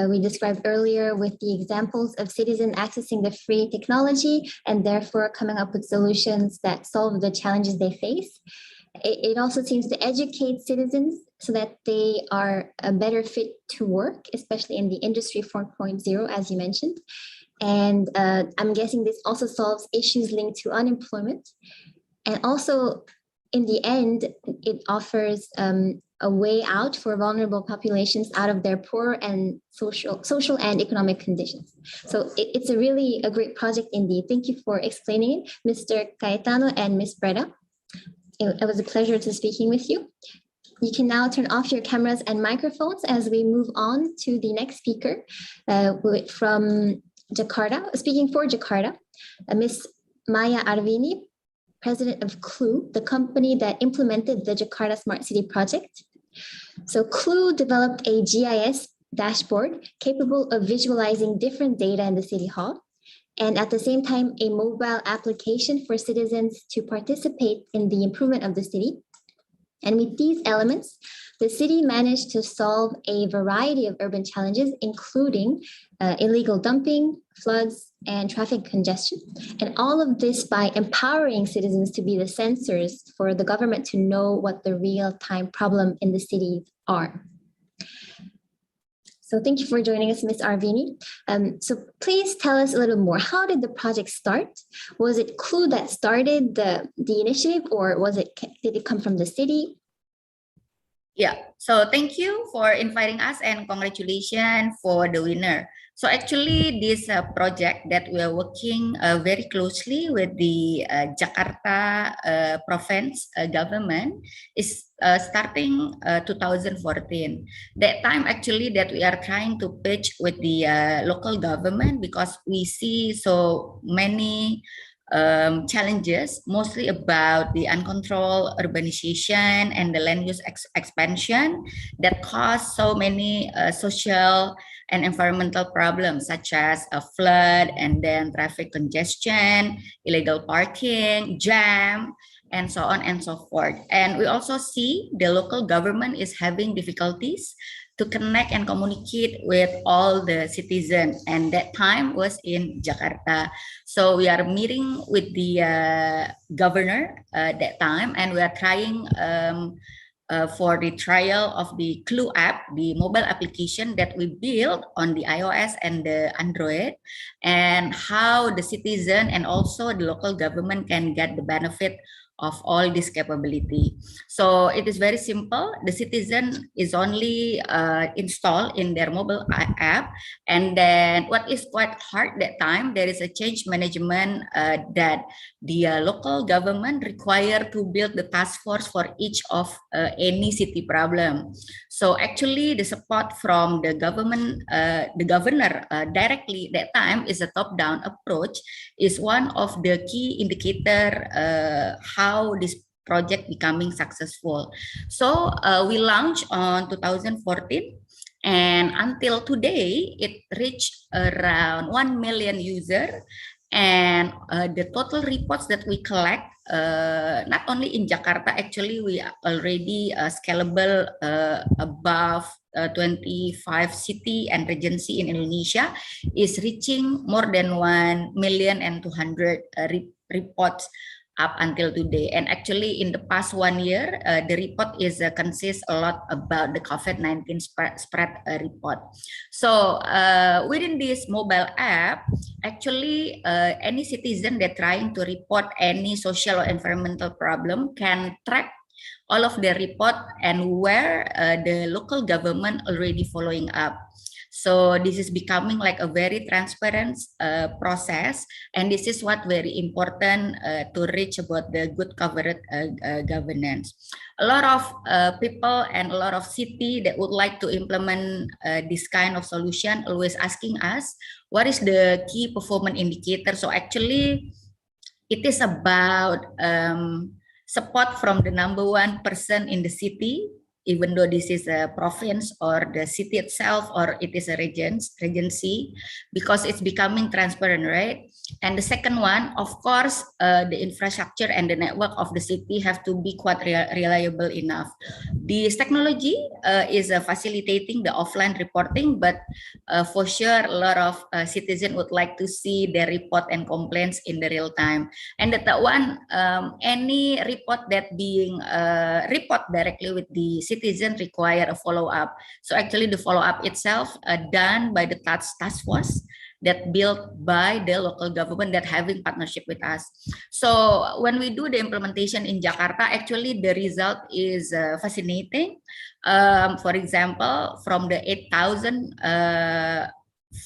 we described earlier with the examples of citizens accessing the free technology and therefore coming up with solutions that solve the challenges they face. It also seems to educate citizens so that they are a better fit to work, especially in the Industry 4.0, as you mentioned. And I'm guessing this also solves issues linked to unemployment. And also, in the end, it offers a way out for vulnerable populations out of their poor and social and economic conditions. So it's a really a great project indeed. Thank you for explaining it, Mr. Cayetano and Ms. Breda. It was a pleasure to speaking with you. You can now turn off your cameras and microphones as we move on to the next speaker from Jakarta, speaking for Jakarta, Ms. Maya Arvini, president of Clue, the company that implemented the Jakarta Smart City project. So Clue developed a GIS dashboard capable of visualizing different data in the city hall, and at the same time, a mobile application for citizens to participate in the improvement of the city. And with these elements, the city managed to solve a variety of urban challenges, including illegal dumping, floods, and traffic congestion. And all of this by empowering citizens to be the sensors for the government to know what the real-time problem in the cities are. So thank you for joining us, Ms. Arvini. So please tell us a little more. How did the project start? Was it Clue that started the initiative, or did it come from the city? Yeah, so thank you for inviting us and congratulations for the winner. So actually this project that we are working very closely with the Jakarta province government is starting 2014. That time actually that we are trying to pitch with the local government, because we see so many challenges, mostly about the uncontrolled urbanization and the land use expansion that cause so many social and environmental problems, such as a flood and then traffic congestion, illegal parking, jam, and so on and so forth. And we also see the local government is having difficulties to connect and communicate with all the citizens, and that time was in Jakarta. So we are meeting with the governor that time, and we are trying for the trial of the Clue app, the mobile application that we built on the iOS and the Android, and how the citizen and also the local government can get the benefit of all this capability. So it is very simple. The citizen is only installed in their mobile app, and then what is quite hard that time, there is a change management that the local government require to build the task force for each of any city problem. So actually the support from the government, the governor directly that time is a top-down approach, is one of the key indicator how this project becoming successful. So we launched on 2014, and until today it reached around 1 million user, and the total reports that we collect, not only in Jakarta, actually we are already scalable above 25 city and regency in Indonesia, is reaching more than 1,200,000 reports up until today. And actually in the past 1 year, the report is consists a lot about the COVID-19 spread report. So within this mobile app, actually any citizen that trying to report any social or environmental problem can track all of their report and where the local government already following up. So this is becoming like a very transparent process, and this is what very important to reach about the good covered governance. A lot of people and a lot of city that would like to implement this kind of solution always asking us, what is the key performance indicator? So actually, it is about support from the #1 person in the city, even though this is a province or the city itself, or it is a regency, because it's becoming transparent, right? And the second one, of course, the infrastructure and the network of the city have to be quite reliable enough. This technology is facilitating the offline reporting, but for sure, a lot of citizens would like to see their report and complaints in the real time. And the third one, any report that being report directly with the citizen require a follow-up. So actually the follow-up itself done by the task force that built by the local government that having partnership with us. So when we do the implementation in Jakarta, actually the result is fascinating. For example, from the 8,000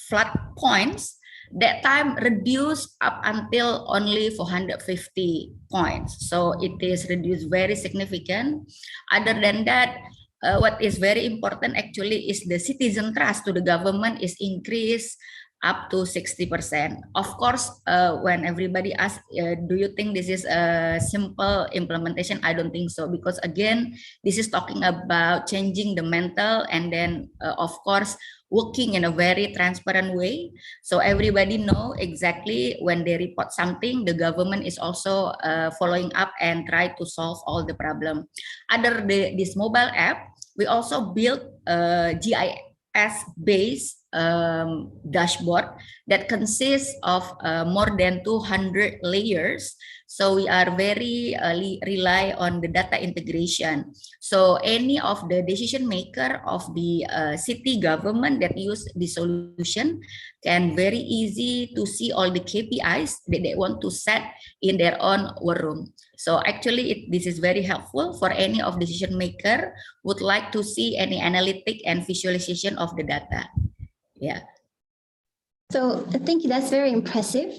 flood points, that time reduced up until only 450 points. So it is reduced very significant. Other than that, what is very important actually is the citizen trust to the government is increased up to 60%. Of course, when everybody asks, do you think this is a simple implementation? I don't think so, because again, this is talking about changing the mental and then, of course, working in a very transparent way. So everybody know exactly when they report something, the government is also following up and try to solve all the problem. Under this mobile app, we also built a GIS-based dashboard that consists of more than 200 layers. So we are very rely on the data integration. So any of the decision maker of the city government that use the solution can very easy to see all the KPIs that they want to set in their own war room. So actually, this is very helpful for any of decision maker would like to see any analytic and visualization of the data. Yeah. So thank you. That's very impressive.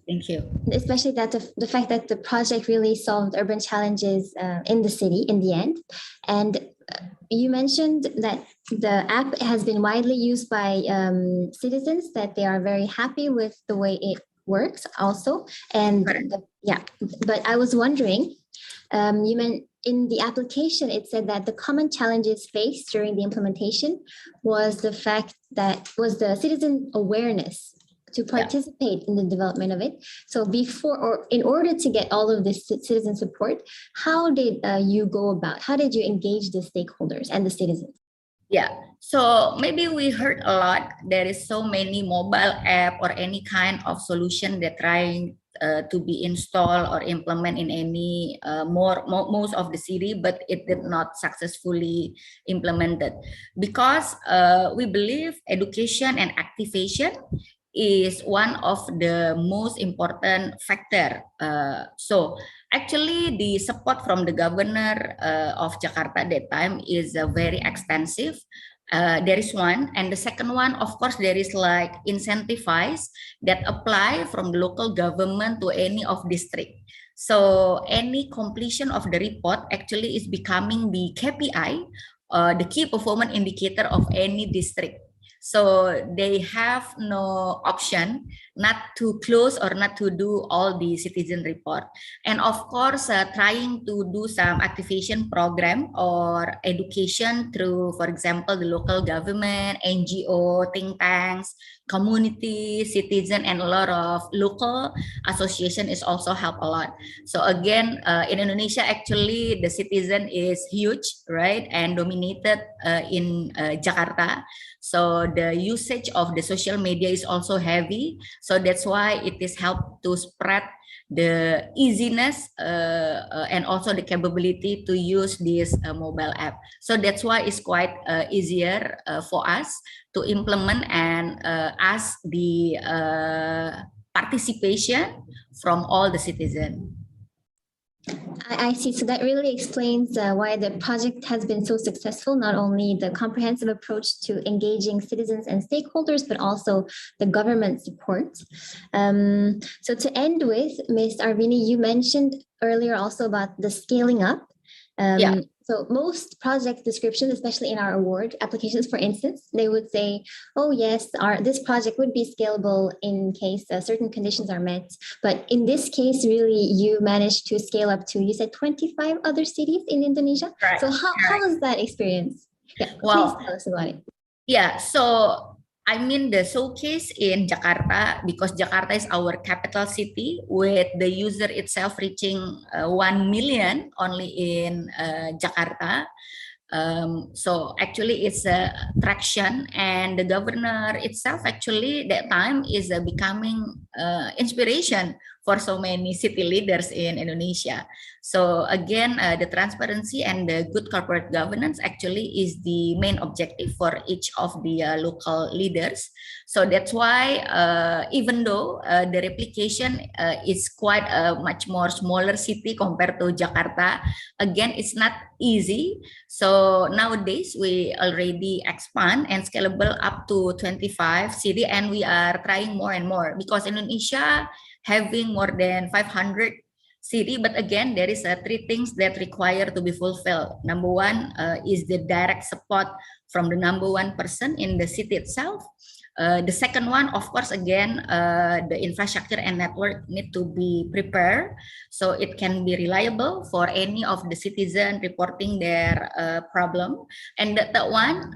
Thank you. Especially that the fact that the project really solved urban challenges in the city in the end. And you mentioned that the app has been widely used by citizens, that they are very happy with the way it works also. And but I was wondering, you meant in the application, it said that the common challenges faced during the implementation was the fact that was the citizen awareness to participate in the development of it. So before or in order to get all of this citizen support, how did you go about? How did you engage the stakeholders and the citizens? Yeah, so maybe we heard a lot. There is so many mobile app or any kind of solution that trying to be installed or implement in any most of the city, but it did not successfully implemented because we believe education and activation is one of the most important factor. So actually the support from the governor of Jakarta at that time is very extensive. There is one, and the second one, of course, there is like incentivize that apply from the local government to any of district. So any completion of the report actually is becoming the KPI, the key performance indicator of any district. So they have no option not to close or not to do all the citizen report. And of course, trying to do some activation program or education through, for example, the local government, NGO, think tanks, community, citizen, and a lot of local association is also help a lot. So again, in Indonesia, actually, the citizen is huge, right? And dominated in Jakarta. So the usage of the social media is also heavy. So that's why it is helped to spread the easiness and also the capability to use this mobile app. So that's why it's quite easier for us to implement and ask the participation from all the citizens. I see. So that really explains why the project has been so successful, not only the comprehensive approach to engaging citizens and stakeholders, but also the government support. So to end with, Ms. Arvini, you mentioned earlier also about the scaling up. Yeah. So most project descriptions, especially in our award applications, for instance, they would say, oh yes, this project would be scalable in case certain conditions are met. But in this case, really, you managed to scale up to, you said 25 other cities in Indonesia. Right. So how was that experience? Yeah, Well, please tell us about it. Yeah, so I mean the showcase in Jakarta, because Jakarta is our capital city with the user itself reaching 1 million only in Jakarta. So actually it's a traction, and the governor itself actually that time is becoming inspiration for so many city leaders in Indonesia. So again, the transparency and the good corporate governance actually is the main objective for each of the local leaders. So that's why even though the replication is quite a much more smaller city compared to Jakarta, again, it's not easy. So nowadays we already expand and scalable up to 25 city, and we are trying more and more because Indonesia having more than 500 city, but again, there is three things that require to be fulfilled. Number one is the direct support from the number one person in the city itself. The second one, of course, again, the infrastructure and network need to be prepared so it can be reliable for any of the citizen reporting their problem. And the third one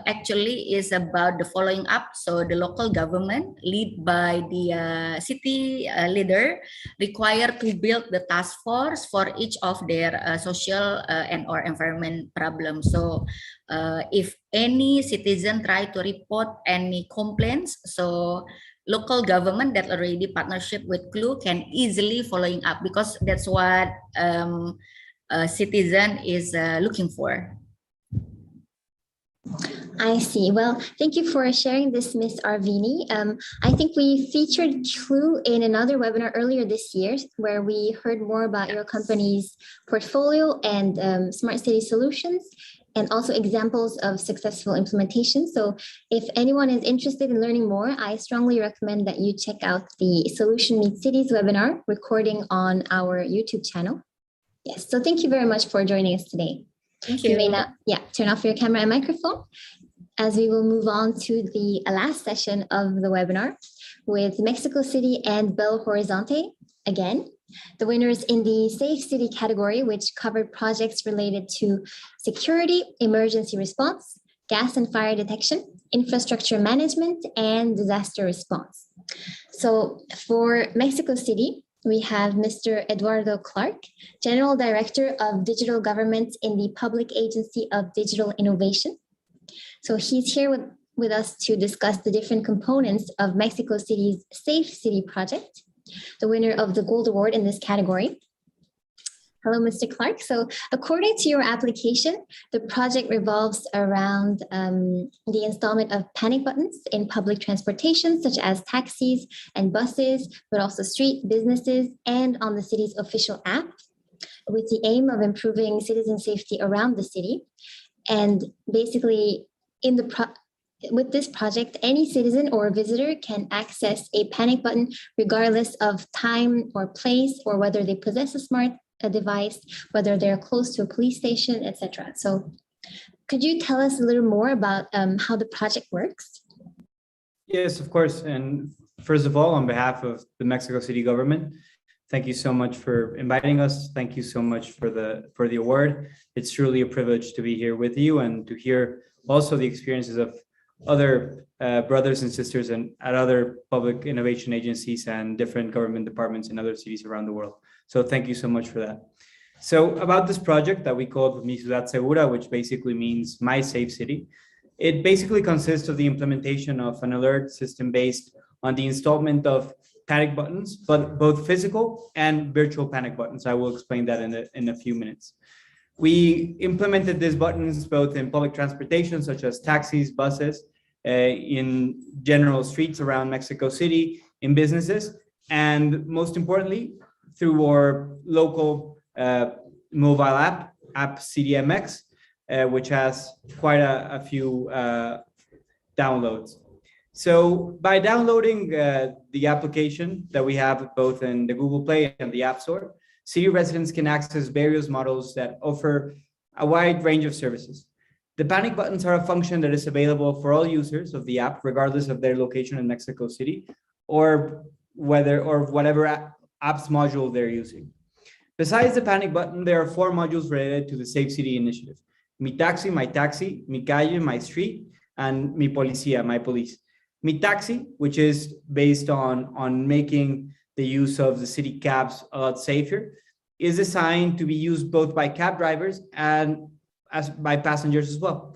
actually is about the following up. So the local government, led by the city leader, require to build the task force for each of their social and or environment problems. So if any citizen try to report any complaints, so local government that already partnership with CLU can easily following up, because that's what a citizen is looking for. I see. Well, thank you for sharing this, Ms. Arvini. I think we featured CLU in another webinar earlier this year, where we heard more about your company's portfolio and smart city solutions, and also examples of successful implementation. So if anyone is interested in learning more, I strongly recommend that you check out the Solution Meets Cities webinar recording on our YouTube channel. Yes, so thank you very much for joining us today. Thank you. You may now, turn off your camera and microphone, as we will move on to the last session of the webinar with Mexico City and Belo Horizonte again. The winners in the Safe City category, which covered projects related to security, emergency response, gas and fire detection, infrastructure management, and disaster response. So for Mexico City, we have Mr. Eduardo Clark, General Director of Digital Government in the Public Agency of Digital Innovation. So he's here with us to discuss the different components of Mexico City's Safe City project, the winner of the Gold Award in this category. Hello, Mr. Clark. So according to your application, the project revolves around the installment of panic buttons in public transportation, such as taxis and buses, but also street businesses and on the city's official app, with the aim of improving citizen safety around the city. And basically, with this project, any citizen or visitor can access a panic button regardless of time or place, or whether they possess a smart device, whether they're close to a police station, etc. So could you tell us a little more about how the project works? Yes, of course. And first of all, on behalf of the Mexico City government, thank you so much for inviting us. Thank you so much for the award. It's truly a privilege to be here with you and to hear also the experiences of other brothers and sisters and at other public innovation agencies and different government departments in other cities around the world. So thank you so much for that. So about this project that we called Mi Ciudad Segura, which basically means My Safe City, it basically consists of the implementation of an alert system based on the installment of panic buttons, but both physical and virtual panic buttons. I will explain that in a few minutes. We implemented these buttons both in public transportation, such as taxis, buses, in general streets around Mexico City, in businesses, and most importantly, through our local mobile app CDMX, which has quite a few downloads. So by downloading the application that we have both in the Google Play and the App Store, city residents can access various models that offer a wide range of services. The panic buttons are a function that is available for all users of the app, regardless of their location in Mexico City, or whatever apps module they're using. Besides the panic button, there are 4 modules related to the Safe City initiative: Mi Taxi, My Taxi, Mi Calle, My Street, and Mi Policía, My Police. Mi Taxi, which is based on making the use of the city cabs a lot safer, is designed to be used both by cab drivers and by passengers as well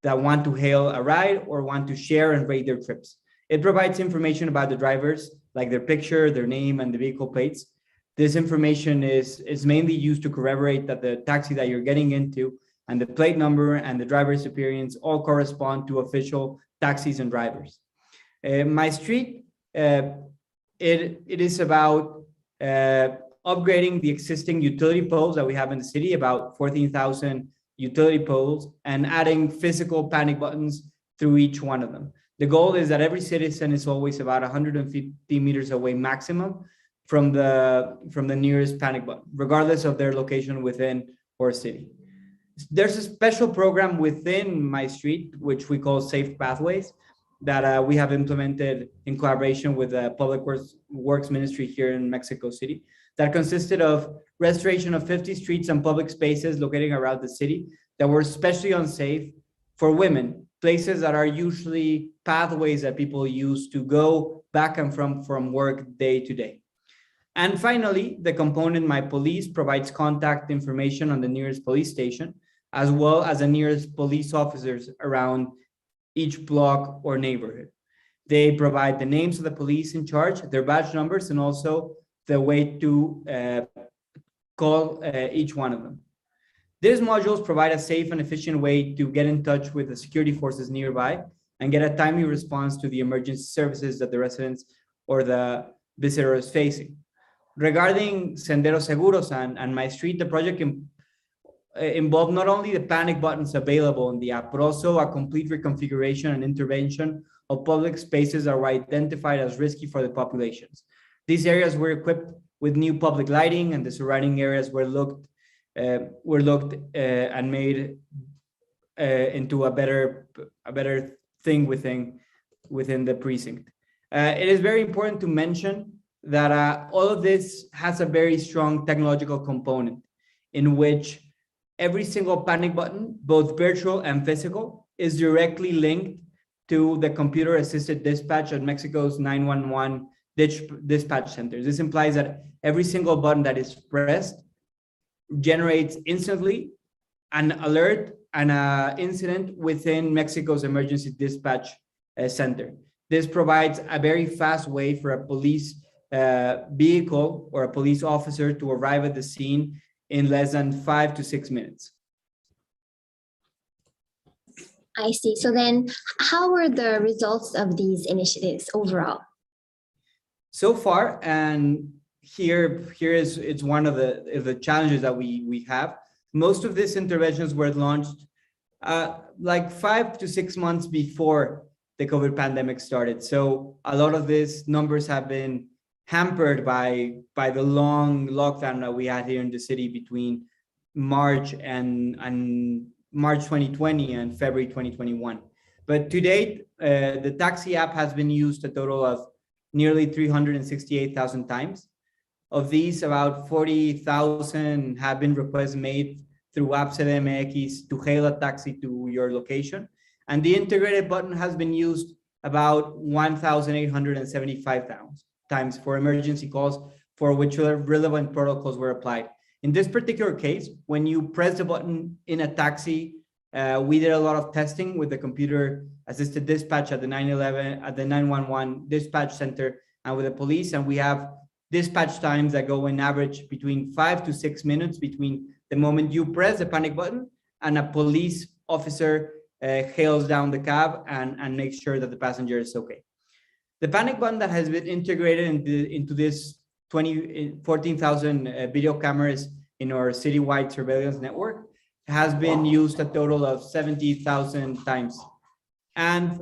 that want to hail a ride or want to share and rate their trips. It provides information about the drivers, like their picture, their name, and the vehicle plates. This information is mainly used to corroborate that the taxi that you're getting into and the plate number and the driver's appearance all correspond to official taxis and drivers. My Street, it is about upgrading the existing utility poles that we have in the city, about 14,000 utility poles, and adding physical panic buttons through each one of them. The goal is that every citizen is always about 150 meters away maximum from the nearest panic button, regardless of their location within our city. There's a special program within My Street, which we call Safe Pathways, that we have implemented in collaboration with the Public Works Ministry here in Mexico City, that consisted of restoration of 50 streets and public spaces located around the city that were especially unsafe for women, places that are usually pathways that people use to go back and from work day to day. And finally, the component My Police provides contact information on the nearest police station, as well as the nearest police officers around each block or neighborhood. They provide the names of the police in charge, their badge numbers, and also the way to call each one of them. These modules provide a safe and efficient way to get in touch with the security forces nearby and get a timely response to the emergency services that the residents or the visitor is facing. Regarding Senderos Seguros and My Street, the project involved not only the panic buttons available in the app, but also a complete reconfiguration and intervention of public spaces that were identified as risky for the populations. These areas were equipped with new public lighting, and the surrounding areas were looked and made into a better thing within the precinct. It is very important to mention that all of this has a very strong technological component in which every single panic button, both virtual and physical, is directly linked to the computer-assisted dispatch at Mexico's 911 dispatch centers. This implies that every single button that is pressed generates instantly an alert and an incident within Mexico's emergency dispatch center. This provides a very fast way for a police vehicle or a police officer to arrive at the scene in less than 5 to 6 minutes. I see. So then how were the results of these initiatives overall? So far, and here is it's one of the challenges that we have. Most of these interventions were launched like 5 to 6 months before the COVID pandemic started. So a lot of these numbers have been hampered by the long lockdown that we had here in the city between March and March 2020 and February 2021. But to date, the taxi app has been used a total of nearly 368,000 times. Of these, about 40,000 have been requests made through App CDMX to hail a taxi to your location. And the integrated button has been used about 1,875 times for emergency calls for which relevant protocols were applied. In this particular case, when you press the button in a taxi We did a lot of testing with the computer assisted dispatch at the 911, at the 911 dispatch center, and with the police. And we have dispatch times that go in average between 5 to 6 minutes between the moment you press the panic button and a police officer hails down the cab and makes sure that the passenger is okay. The panic button that has been integrated into this 14,000 video cameras in our citywide surveillance network has been used a total of 70,000 times. And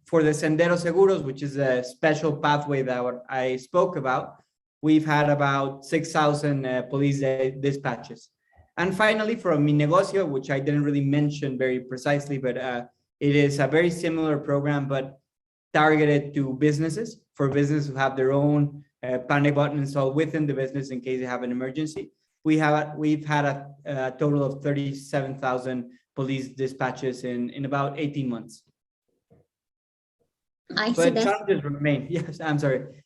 for the Sendero Seguros, which is a special pathway that I spoke about, we've had about 6,000 police dispatches. And finally, for Mi Negocio, which I didn't really mention very precisely, but it is a very similar program, but targeted to businesses, for businesses who have their own panic button installed within the business in case they have an emergency. We've had a total of 37,000 police dispatches in about 18 months. But challenges remain. Yes, I'm sorry.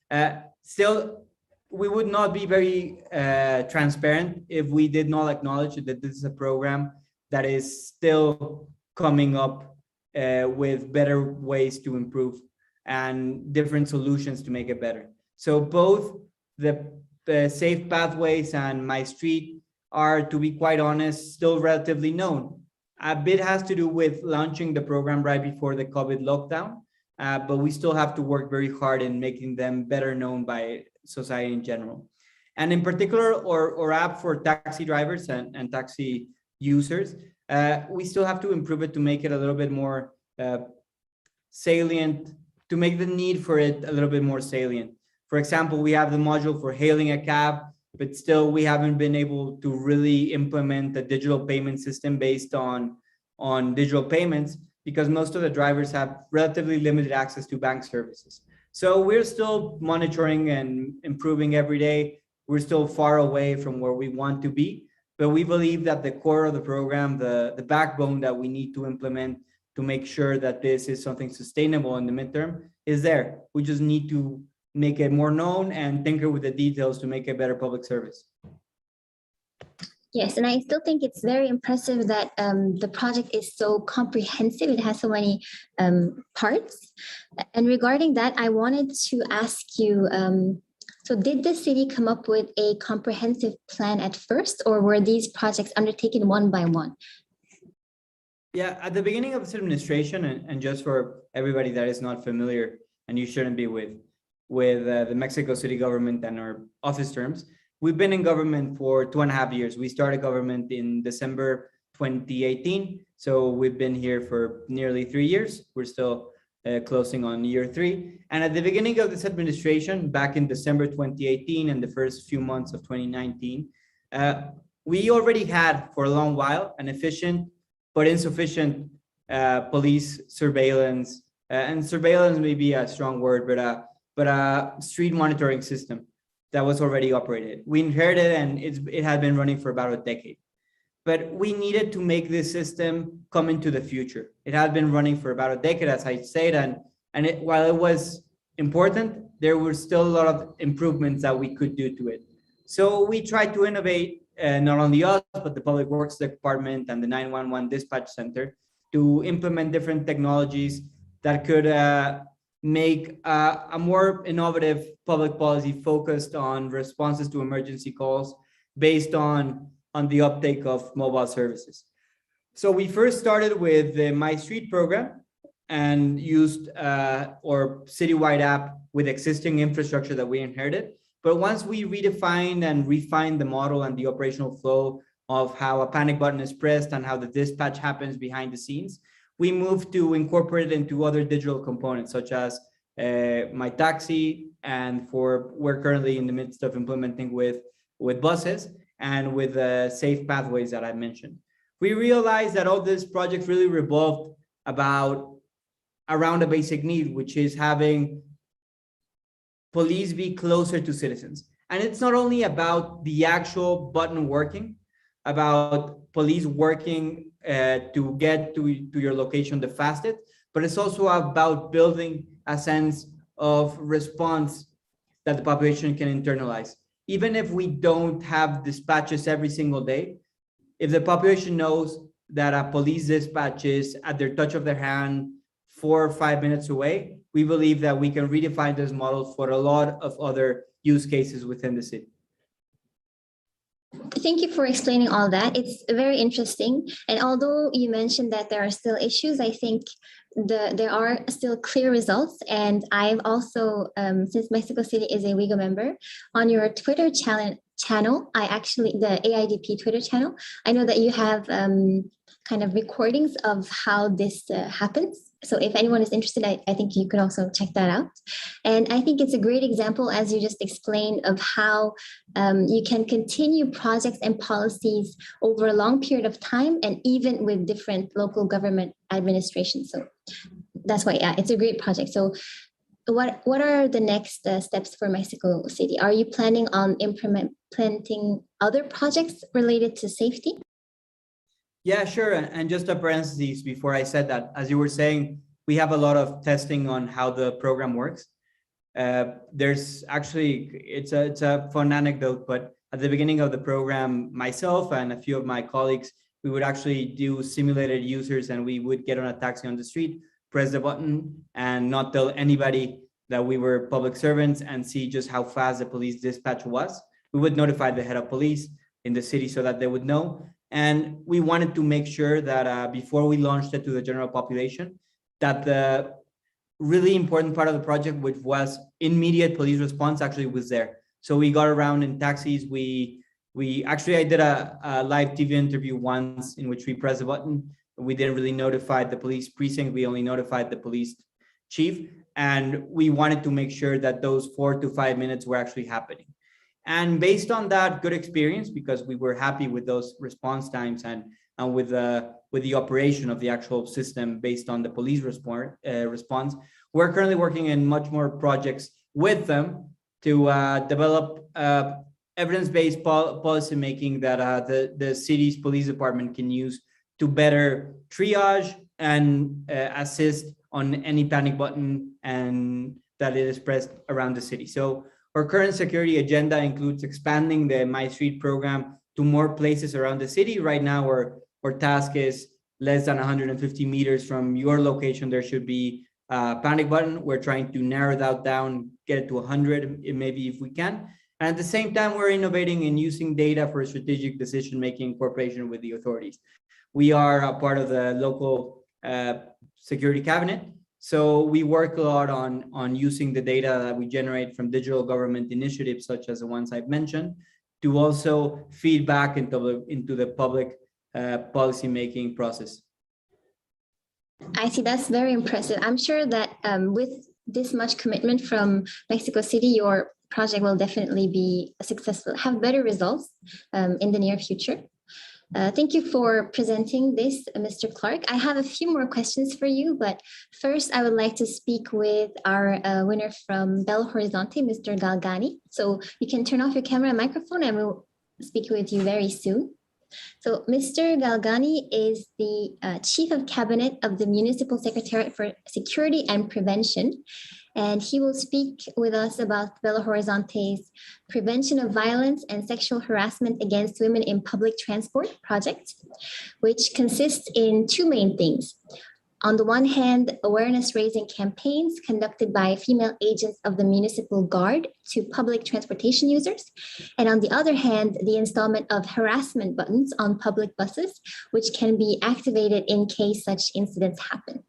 Still, we would not be very transparent if we did not acknowledge that this is a program that is still coming up with better ways to improve and different solutions to make it better. So both the safe pathways and My Street are, to be quite honest, still relatively known. A bit has to do with launching the program right before the COVID lockdown, but we still have to work very hard in making them better known by society in general. And in particular, our app for taxi drivers and taxi users, we still have to improve it to make it a little bit more salient, to make the need for it a little bit more salient. For example, we have the module for hailing a cab, but still we haven't been able to really implement a digital payment system based on digital payments because most of the drivers have relatively limited access to bank services. So we're still monitoring and improving every day. We're still far away from where we want to be, but we believe that the core of the program, the backbone that we need to implement to make sure that this is something sustainable in the midterm is there. We just need to make it more known and tinker with the details to make a better public service. Yes, and I still think it's very impressive that the project is so comprehensive. It has so many parts. And regarding that, I wanted to ask you, so did the city come up with a comprehensive plan at first, or were these projects undertaken one by one? Yeah, at the beginning of this administration, and just for everybody that is not familiar, and you shouldn't be with the Mexico City government and our office terms, we've been in government for 2.5 years. We started government in December 2018. So we've been here for nearly 3 years. We're still closing on year 3. And at the beginning of this administration, back in December 2018 and the first few months of 2019, we already had for a long while an efficient but insufficient police surveillance, and surveillance may be a strong word, but a street monitoring system that was already operated. We inherited and it had been running for about a decade. But we needed to make this system come into the future. It had been running for about a decade, as I said, and while it was important, there were still a lot of improvements that we could do to it. So we tried to innovate, not only us, but the Public Works Department and the 911 Dispatch Center to implement different technologies that could make a more innovative public policy focused on responses to emergency calls based on the uptake of mobile services. So we first started with the My Street program and used our citywide app with existing infrastructure that we inherited. But once we redefined and refined the model and the operational flow of how a panic button is pressed and how the dispatch happens behind the scenes, we moved to incorporate it into other digital components, such as My Taxi, and we're currently in the midst of implementing with buses and with safe pathways that I mentioned. We realized that all these projects really revolved around a basic need, which is having police be closer to citizens. And it's not only about the actual button working, about police working to get to your location the fastest, but it's also about building a sense of response that the population can internalize. Even if we don't have dispatches every single day, if the population knows that police dispatches at their touch of their hand 4 or 5 minutes away, we believe that we can redefine this model for a lot of other use cases within the city. Thank you for explaining all that. It's very interesting. And although you mentioned that there are still issues, I think there are still clear results. And I've also, since Mexico City is a WeGO member, on your Twitter channel, the AIDP Twitter channel, I know that you have kind of recordings of how this happens. So if anyone is interested, I think you could also check that out. And I think it's a great example, as you just explained, of how you can continue projects and policies over a long period of time, and even with different local government administrations. So that's why, yeah, it's a great project. So what are the next steps for Mexico City? Are you planning on implementing other projects related to safety? Yeah, sure. And just a parenthesis before I said that, as you were saying, we have a lot of testing on how the program works. There's actually, it's a fun anecdote, but at the beginning of the program, myself and a few of my colleagues, we would actually do simulated users, and we would get on a taxi on the street, press the button, and not tell anybody that we were public servants, and see just how fast the police dispatch was. We would notify the head of police in the city so that they would know. And we wanted to make sure that before we launched it to the general population, that the really important part of the project, which was immediate police response, actually was there. So we got around in taxis. I did a live TV interview once in which we pressed a button. We didn't really notify the police precinct. We only notified the police chief. And we wanted to make sure that those 4 to 5 minutes were actually happening. And based on that good experience, because we were happy with those response times and with the operation of the actual system based on the police response, we're currently working in much more projects with them to develop evidence-based policy making that the city's police department can use to better triage and assist on any panic button and that it is pressed around the city. So our current security agenda includes expanding the My Street program to more places around the city. Right now, our task is less than 150 meters from your location. There should be a panic button. We're trying to narrow that down, get it to 100, maybe if we can. And at the same time, we're innovating and using data for strategic decision-making in cooperation with the authorities. We are a part of the local security cabinet. So we work a lot on using the data that we generate from digital government initiatives, such as the ones I've mentioned, to also feed back into the public policy-making process. I see, that's very impressive. I'm sure that with this much commitment from Mexico City, your project will definitely be successful, have better results in the near future. Thank you for presenting this, Mr. Clark. I have a few more questions for you, but first I would like to speak with our winner from Belo Horizonte, Mr. Galgani. So you can turn off your camera and microphone and we'll speak with you very soon. So Mr. Galgani is the Chief of Cabinet of the Municipal Secretariat for Security and Prevention. And he will speak with us about Belo Horizonte's Prevention of Violence and Sexual Harassment Against Women in Public Transport project, which consists in two main things. On the one hand, awareness-raising campaigns conducted by female agents of the municipal guard to public transportation users. And on the other hand, the installment of harassment buttons on public buses, which can be activated in case such incidents happen.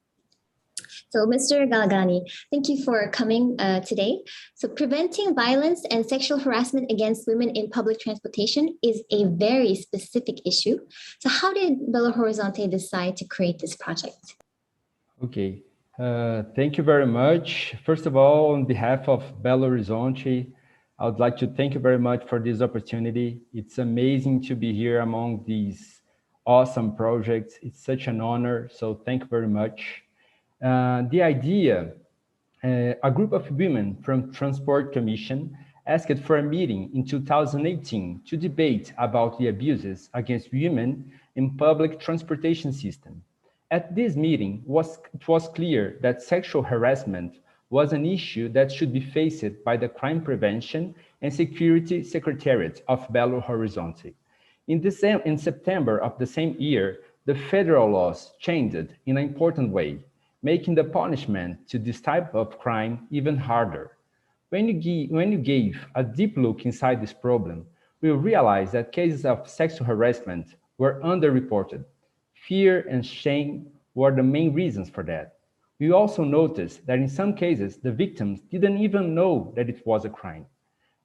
So Mr. Galgani, thank you for coming today. So preventing violence and sexual harassment against women in public transportation is a very specific issue. So how did Belo Horizonte decide to create this project? Okay, thank you very much. First of all, on behalf of Belo Horizonte, I would like to thank you very much for this opportunity. It's amazing to be here among these awesome projects. It's such an honor, so thank you very much. The idea, a group of women from Transport Commission asked for a meeting in 2018 to debate about the abuses against women in public transportation system. At this meeting, it was clear that sexual harassment was an issue that should be faced by the Crime Prevention and Security Secretariat of Belo Horizonte. In September of the same year, the federal laws changed in an important way, making the punishment to this type of crime even harder. When you gave a deep look inside this problem, we realized that cases of sexual harassment were underreported. Fear and shame were the main reasons for that. We also noticed that in some cases, the victims didn't even know that it was a crime.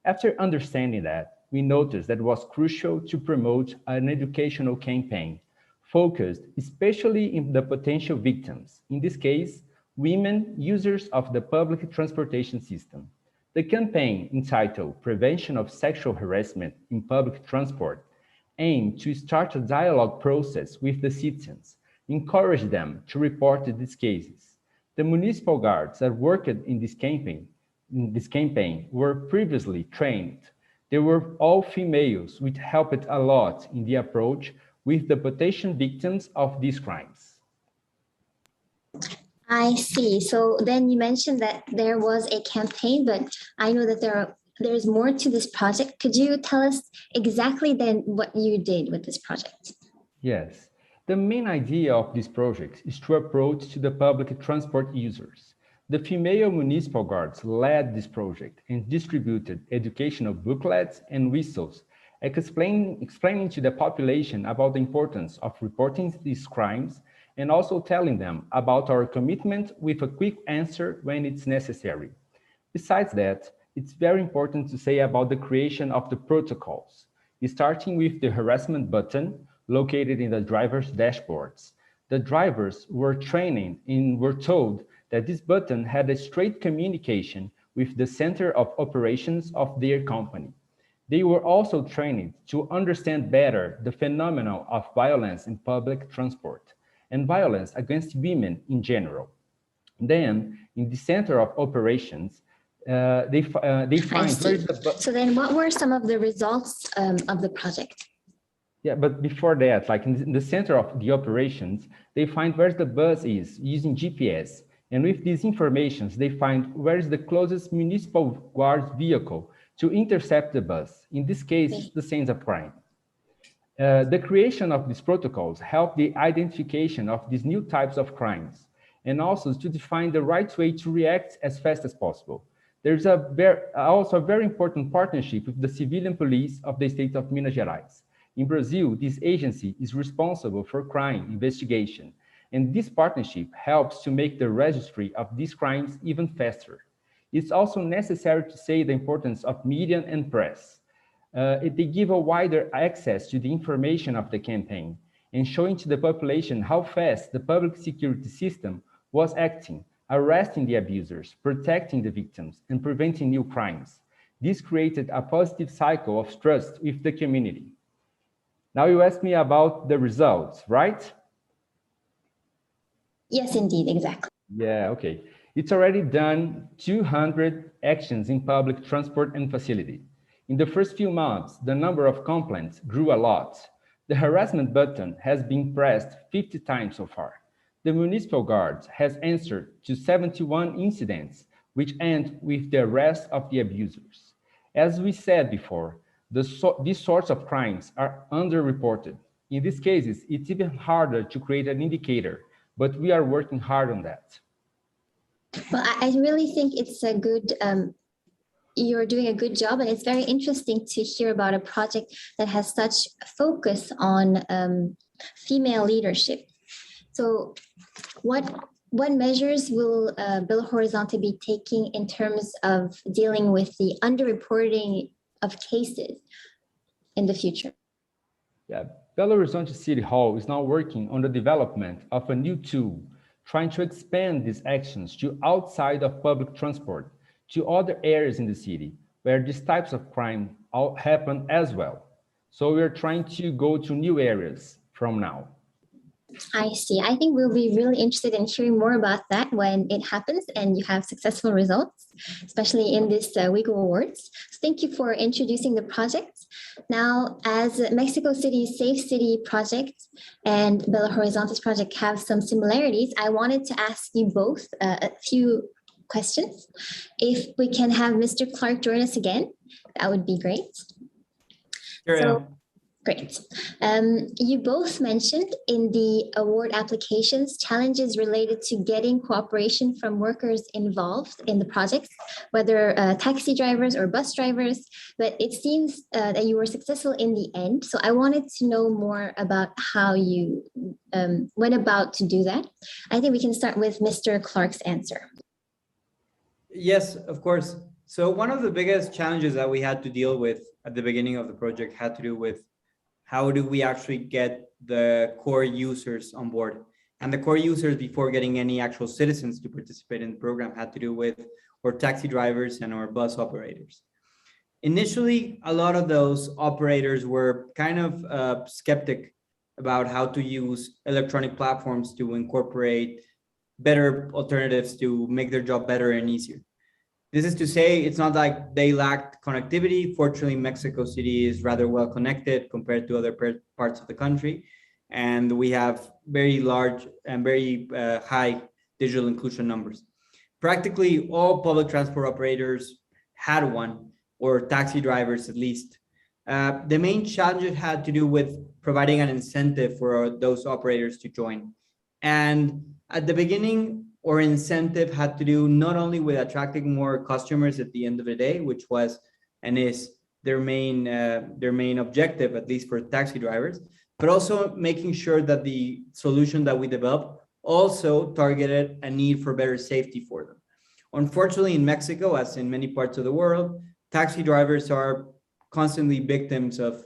After understanding that, we noticed that it was crucial to promote an educational campaign focused especially in the potential victims, in this case, women users of the public transportation system. The campaign, entitled Prevention of Sexual Harassment in Public Transport, aimed to start a dialogue process with the citizens, encourage them to report these cases. The municipal guards that worked in this campaign were previously trained. They were all females, which helped a lot in the approach with the potential victims of these crimes. I see. So then you mentioned that there was a campaign, but I know that there's more to this project. Could you tell us exactly then what you did with this project? Yes. The main idea of this project is to approach to the public transport users. The female municipal guards led this project and distributed educational booklets and whistles, explaining to the population about the importance of reporting these crimes and also telling them about our commitment with a quick answer when it's necessary. Besides that, it's very important to say about the creation of the protocols, starting with the harassment button located in the driver's dashboards. The drivers were trained and were told that this button had a straight communication with the center of operations of their company. They were also trained to understand better the phenomenon of violence in public transport and violence against women in general. Then, in the center of operations, they find where the So then what were some of the results of the project? Yeah, but before that, like in the center of the operations, they find where the bus is using GPS. And with these informations, they find where is the closest municipal guard's vehicle to intercept the bus. In this case, the scenes of crime. The creation of these protocols help the identification of these new types of crimes and also to define the right way to react as fast as possible. There's also a very important partnership with the civilian police of the state of Minas Gerais. In Brazil, this agency is responsible for crime investigation, and this partnership helps to make the registry of these crimes even faster. It's also necessary to say the importance of media and press. They give a wider access to the information of the campaign and showing to the population how fast the public security system was acting, arresting the abusers, protecting the victims, and preventing new crimes. This created a positive cycle of trust with the community. Now you ask me about the results, right? Yes, indeed, exactly. Yeah, okay. It's already done 200 actions in public transport and facility. In the first few months, the number of complaints grew a lot. The harassment button has been pressed 50 times so far. The municipal guard has answered to 71 incidents, which end with the arrest of the abusers. As we said before, these sorts of crimes are underreported. In these cases, it's even harder to create an indicator, but we are working hard on that. Well, I really think it's a good, you're doing a good job, and it's very interesting to hear about a project that has such focus on female leadership. So what measures will Belo Horizonte be taking in terms of dealing with the underreporting of cases in the future? Yeah, Belo Horizonte City Hall is now working on the development of a new tool, trying to expand these actions to outside of public transport, to other areas in the city where these types of crime happen as well. So we're trying to go to new areas from now. I see. I think we'll be really interested in hearing more about that when it happens and you have successful results, especially in this WeGO Awards. So thank you for introducing the project. Now, as Mexico City's Safe City project and Belo Horizonte's project have some similarities, I wanted to ask you both a few questions. If we can have Mr. Clark join us again, that would be great. Sure, So, Great. You both mentioned in the award applications challenges related to getting cooperation from workers involved in the projects, whether taxi drivers or bus drivers, but it seems that you were successful in the end. So I wanted to know more about how you went about to do that. I think we can start with Mr. Clark's answer. Yes, of course. So one of the biggest challenges that we had to deal with at the beginning of the project had to do with how do we actually get the core users on board? And the core users, before getting any actual citizens to participate in the program, had to do with our taxi drivers and our bus operators. Initially, a lot of those operators were kind of skeptic about how to use electronic platforms to incorporate better alternatives to make their job better and easier. This is to say, it's not like they lacked connectivity. Fortunately, Mexico City is rather well connected compared to other parts of the country. And we have very large and very high digital inclusion numbers. Practically all public transport operators had one, or taxi drivers at least. The main challenge had to do with providing an incentive for those operators to join. And at the beginning, our incentive had to do not only with attracting more customers at the end of the day, which was and is their main objective, at least for taxi drivers, but also making sure that the solution that we developed also targeted a need for better safety for them. Unfortunately, in Mexico, as in many parts of the world, taxi drivers are constantly victims of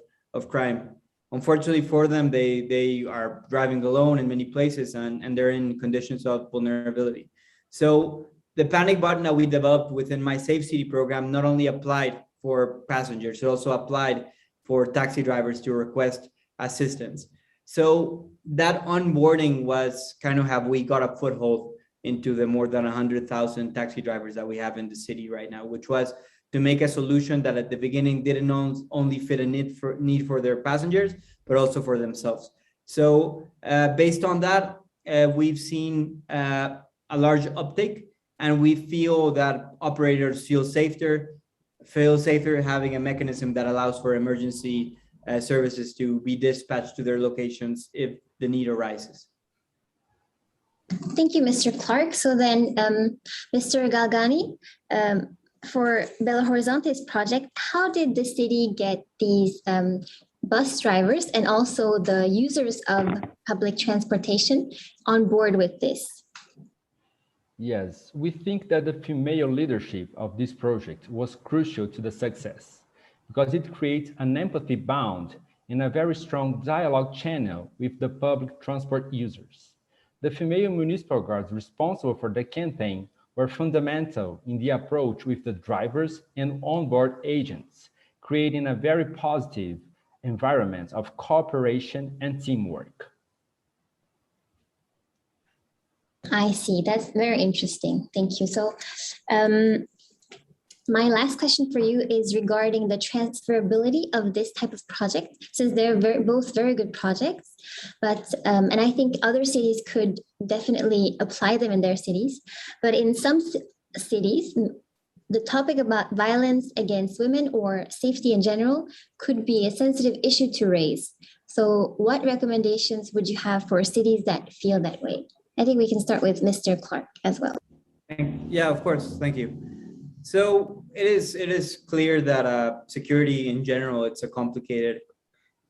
crime. Unfortunately for them, they are driving alone in many places and they're in conditions of vulnerability. So the panic button that we developed within my Safe City program not only applied for passengers, it also applied for taxi drivers to request assistance. So that onboarding was kind of how we got a foothold into the more than 100,000 taxi drivers that we have in the city right now, which was to make a solution that at the beginning didn't only fit a need for their passengers, but also for themselves. So based on that, we've seen a large uptake, and we feel that operators feel safer having a mechanism that allows for emergency services to be dispatched to their locations if the need arises. Thank you, Mr. Clark. So then, Mr. Galgani, for Belo Horizonte's project, how did the city get these bus drivers and also the users of public transportation on board with this? Yes, we think that the female leadership of this project was crucial to the success because it creates an empathy bound and a very strong dialogue channel with the public transport users. The female municipal guards responsible for the campaign were fundamental in the approach with the drivers and onboard agents, creating a very positive environment of cooperation and teamwork. I see. That's very interesting. Thank you. So my last question for you is regarding the transferability of this type of project, since they're both very good projects, but and I think other cities could definitely apply them in their cities. But in some cities, the topic about violence against women or safety in general could be a sensitive issue to raise. So what recommendations would you have for cities that feel that way? I think we can start with Mr. Clark as well. Yeah, of course. Thank you. So it is clear that security in general, it's a complicated,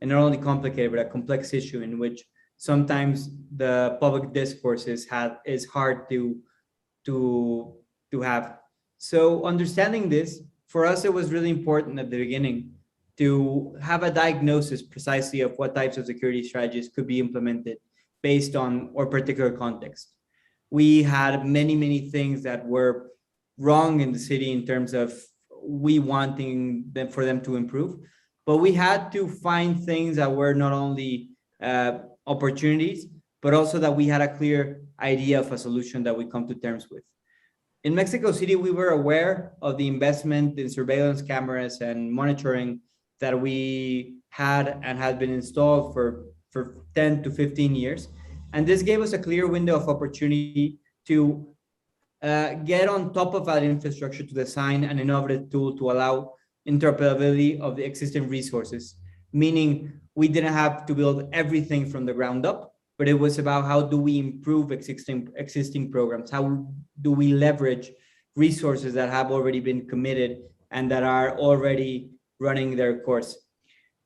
and not only complicated, but a complex issue in which sometimes the public discourse is hard to have. So understanding this, for us, it was really important at the beginning to have a diagnosis precisely of what types of security strategies could be implemented based on our particular context. We had many things that were wrong in the city in terms of we wanting them for them to improve, but we had to find things that were not only opportunities, but also that we had a clear idea of a solution that we come to terms with. In Mexico City, we were aware of the investment in surveillance cameras and monitoring that we had and had been installed for 10 to 15 years. And this gave us a clear window of opportunity to get on top of that infrastructure to design an innovative tool to allow interoperability of the existing resources. Meaning we didn't have to build everything from the ground up, but it was about how do we improve existing programs? How do we leverage resources that have already been committed and that are already running their course?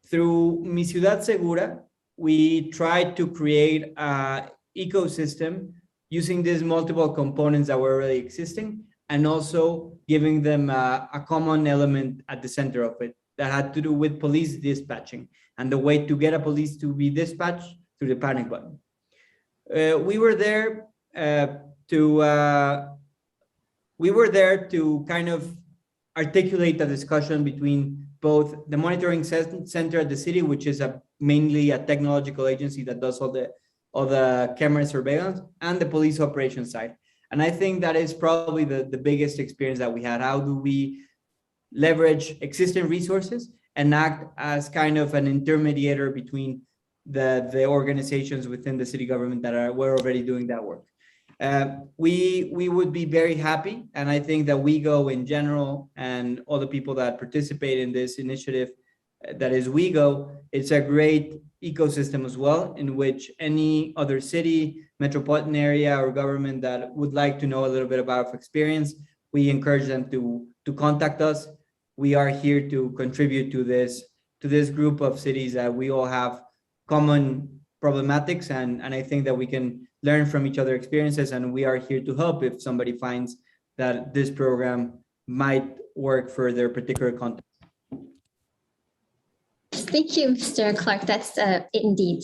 Through Mi Ciudad Segura, we tried to create an ecosystem using these multiple components that were already existing, and also giving them a common element at the center of it that had to do with police dispatching and the way to get a police to be dispatched through the panic button. We were there to kind of articulate the discussion between both the monitoring center at the city, which is mainly a technological agency that does all the camera surveillance, and the police operations side. And I think that is probably the biggest experience that we had. How do we leverage existing resources and act as kind of an intermediator between the organizations within the city government that were already doing that work? We would be very happy, and I think that WeGO in general and all the people that participate in this initiative that is WeGO, it's a great ecosystem as well, in which any other city, metropolitan area, or government that would like to know a little bit about our experience, we encourage them to contact us. We are here to contribute to this group of cities that we all have common problematics, and I think that we can learn from each other experiences, and we are here to help if somebody finds that this program might work for their particular context. Thank you, Mr. Clark. That's indeed.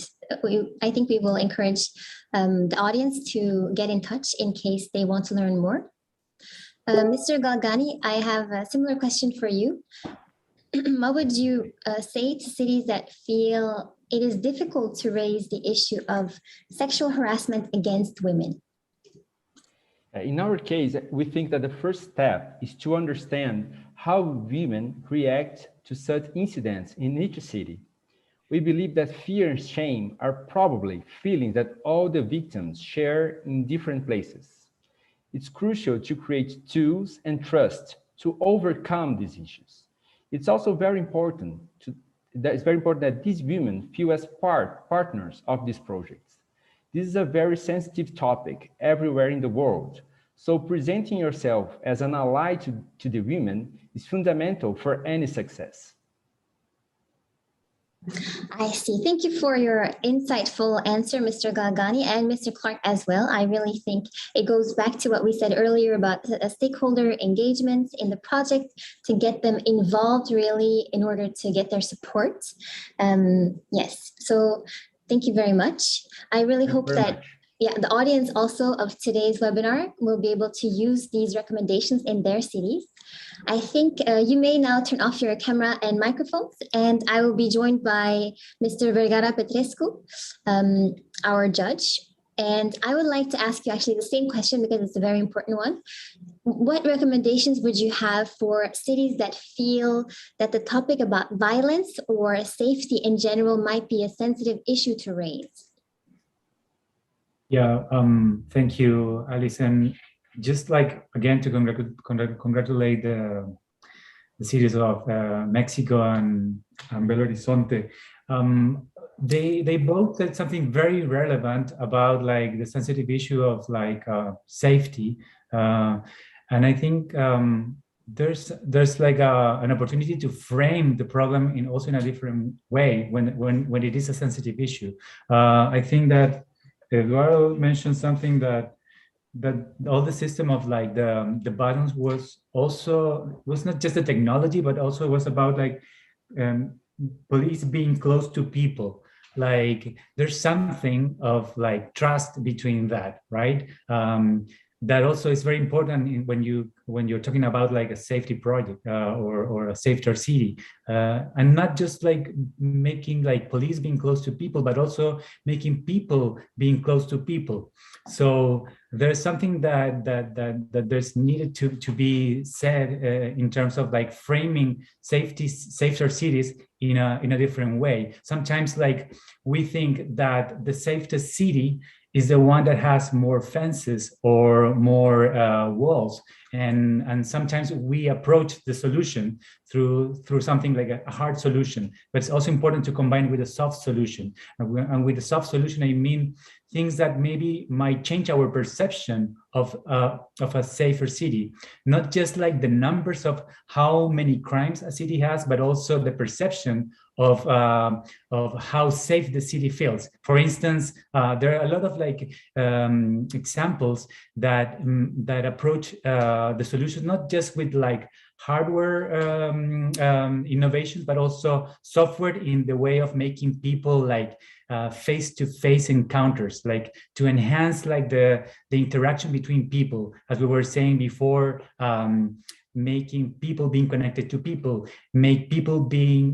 I think we will encourage the audience to get in touch in case they want to learn more. Mr. Galgani, I have a similar question for you. What would you say to cities that feel it is difficult to raise the issue of sexual harassment against women? In our case, we think that the first step is to understand how women react to such incidents in each city. We believe that fear and shame are probably feelings that all the victims share in different places. It's crucial to create tools and trust to overcome these issues. It's also very important that these women feel as partners of these projects. This is a very sensitive topic everywhere in the world, so presenting yourself as an ally to the women is fundamental for any success. I see. Thank you for your insightful answer, Mr. Galgani, and Mr. Clark as well. I really think it goes back to what we said earlier about stakeholder engagement in the project to get them involved really in order to get their support. Yes, so thank you very much. I really hope that the audience also of today's webinar will be able to use these recommendations in their cities. I think you may now turn off your camera and microphones, and I will be joined by Mr. Vergara Petrescu, our judge. And I would like to ask you actually the same question because it's a very important one. What recommendations would you have for cities that feel that the topic about violence or safety in general might be a sensitive issue to raise? Yeah, thank you, Alice. And just like, again, to congratulate the cities of Mexico and Belo Horizonte. They both said something very relevant about like the sensitive issue of like safety. And I think there's like an opportunity to frame the problem also in a different way when it is a sensitive issue. I think that Eduardo mentioned something that all the system of like the buttons was not just the technology, but also it was about like police being close to people. Like there's something of like trust between that, right? That also is very important when you're talking about like a safety project or a safer city, and not just like making like police being close to people, but also making people being close to people. So there's something that there's needed to be said in terms of like framing safer cities in a different way. Sometimes like we think that the safest city is the one that has more fences or more walls, and sometimes we approach the solution through something like a hard solution, but it's also important to combine with a soft solution. And with a soft solution, I mean things that maybe might change our perception of a safer city, not just like the numbers of how many crimes a city has, but also the perception of how safe the city feels. For instance, there are a lot of like examples that approach the solution not just with like hardware innovations, but also software in the way of making people like face-to-face encounters, like to enhance like the interaction between people, as we were saying before, making people being connected to people, make people being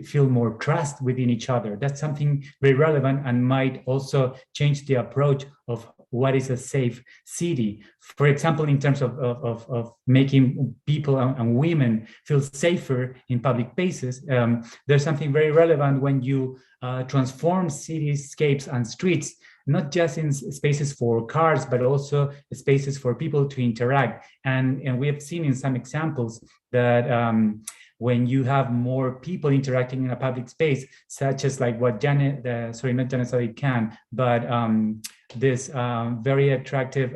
feel more trust within each other. That's something very relevant and might also change the approach of what is a safe city. For example, in terms of making people and women feel safer in public spaces, there's something very relevant when you transform cityscapes and streets, not just in spaces for cars, but also spaces for people to interact. And we have seen in some examples that when you have more people interacting in a public space, such as like what this very attractive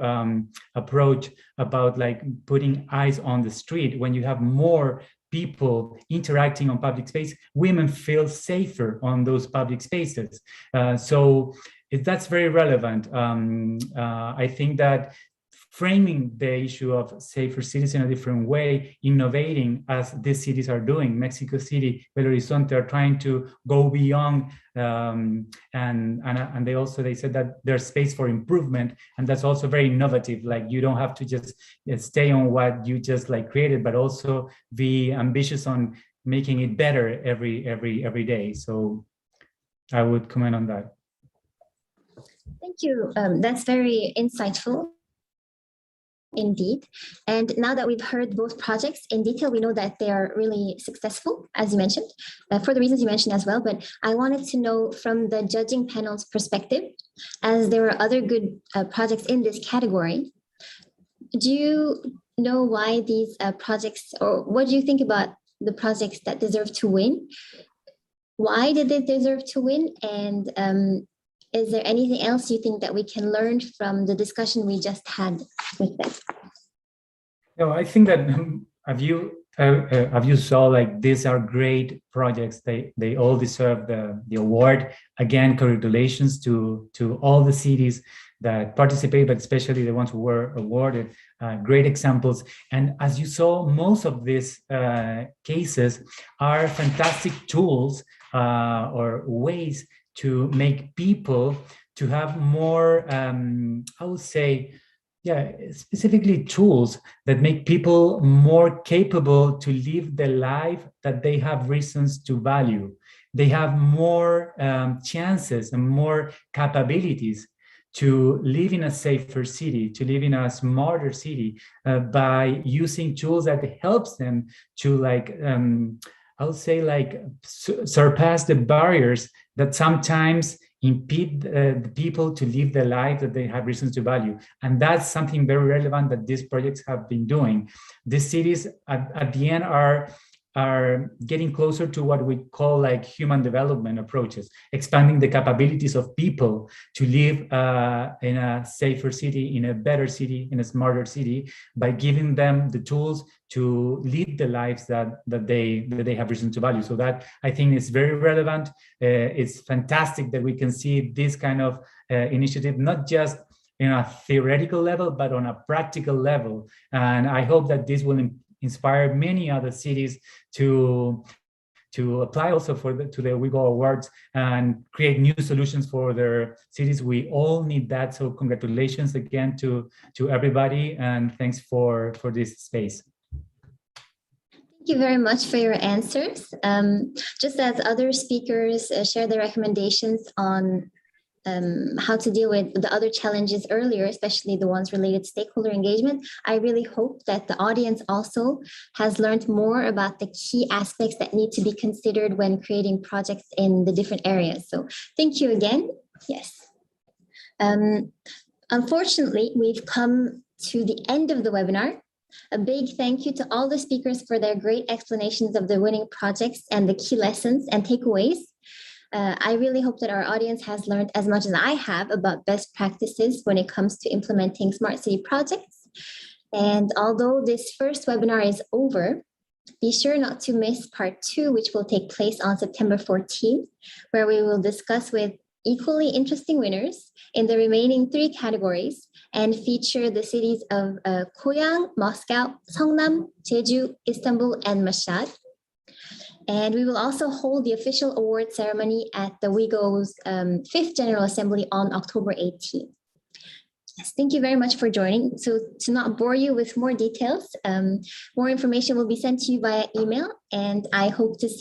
approach about like putting eyes on the street. When you have more people interacting on public space, women feel safer on those public spaces. So that's very relevant. I think that framing the issue of safer cities in a different way, innovating as these cities are doing. Mexico City, Belo Horizonte are trying to go beyond, and they said that there's space for improvement, and that's also very innovative. Like you don't have to just stay on what you just like created, but also be ambitious on making it better every day. So I would comment on that. Thank you. That's very insightful. Indeed. And now that we've heard both projects in detail, we know that they are really successful, as you mentioned, for the reasons you mentioned as well. But I wanted to know from the judging panel's perspective, as there were other good projects in this category, do you know why these projects, or what do you think about the projects that deserve to win? Why did they deserve to win? And is there anything else you think that we can learn from the discussion we just had with them? No, I think that have you saw like these are great projects. They all deserve the award. Again, congratulations to all the cities that participate, but especially the ones who were awarded. Great examples. And as you saw, most of these cases are fantastic tools or ways to make people to have more, I would say, specifically tools that make people more capable to live the life that they have reasons to value. They have more chances and more capabilities to live in a safer city, to live in a smarter city by using tools that helps them to like, I would say like surpass the barriers that sometimes impede the people to live the life that they have reasons to value. And that's something very relevant that these projects have been doing. These cities at the end are getting closer to what we call like human development approaches, expanding the capabilities of people to live in a safer city, in a better city, in a smarter city, by giving them the tools to lead the lives that they have reason to value. So that I think is very relevant. It's fantastic that we can see this kind of initiative, not just in a theoretical level, but on a practical level. And I hope that this will inspire many other cities to apply also to the WeGO Awards and create new solutions for their cities. We all need that. So congratulations again to everybody, and thanks for this space. Thank you very much for your answers. Just as other speakers share their recommendations on how to deal with the other challenges earlier, especially the ones related to stakeholder engagement, I really hope that the audience also has learned more about the key aspects that need to be considered when creating projects in the different areas. So thank you again. Yes. Unfortunately, we've come to the end of the webinar. A big thank you to all the speakers for their great explanations of the winning projects and the key lessons and takeaways. I really hope that our audience has learned as much as I have about best practices when it comes to implementing smart city projects. And although this first webinar is over, be sure not to miss part 2, which will take place on September 14th, where we will discuss with equally interesting winners in the remaining 3 categories and feature the cities of Goyang, Moscow, Seongnam, Jeju, Istanbul, and Mashhad. And we will also hold the official award ceremony at the WeGO's 5th General Assembly on October 18th. Yes, thank you very much for joining. So to not bore you with more details, more information will be sent to you via email, and I hope to see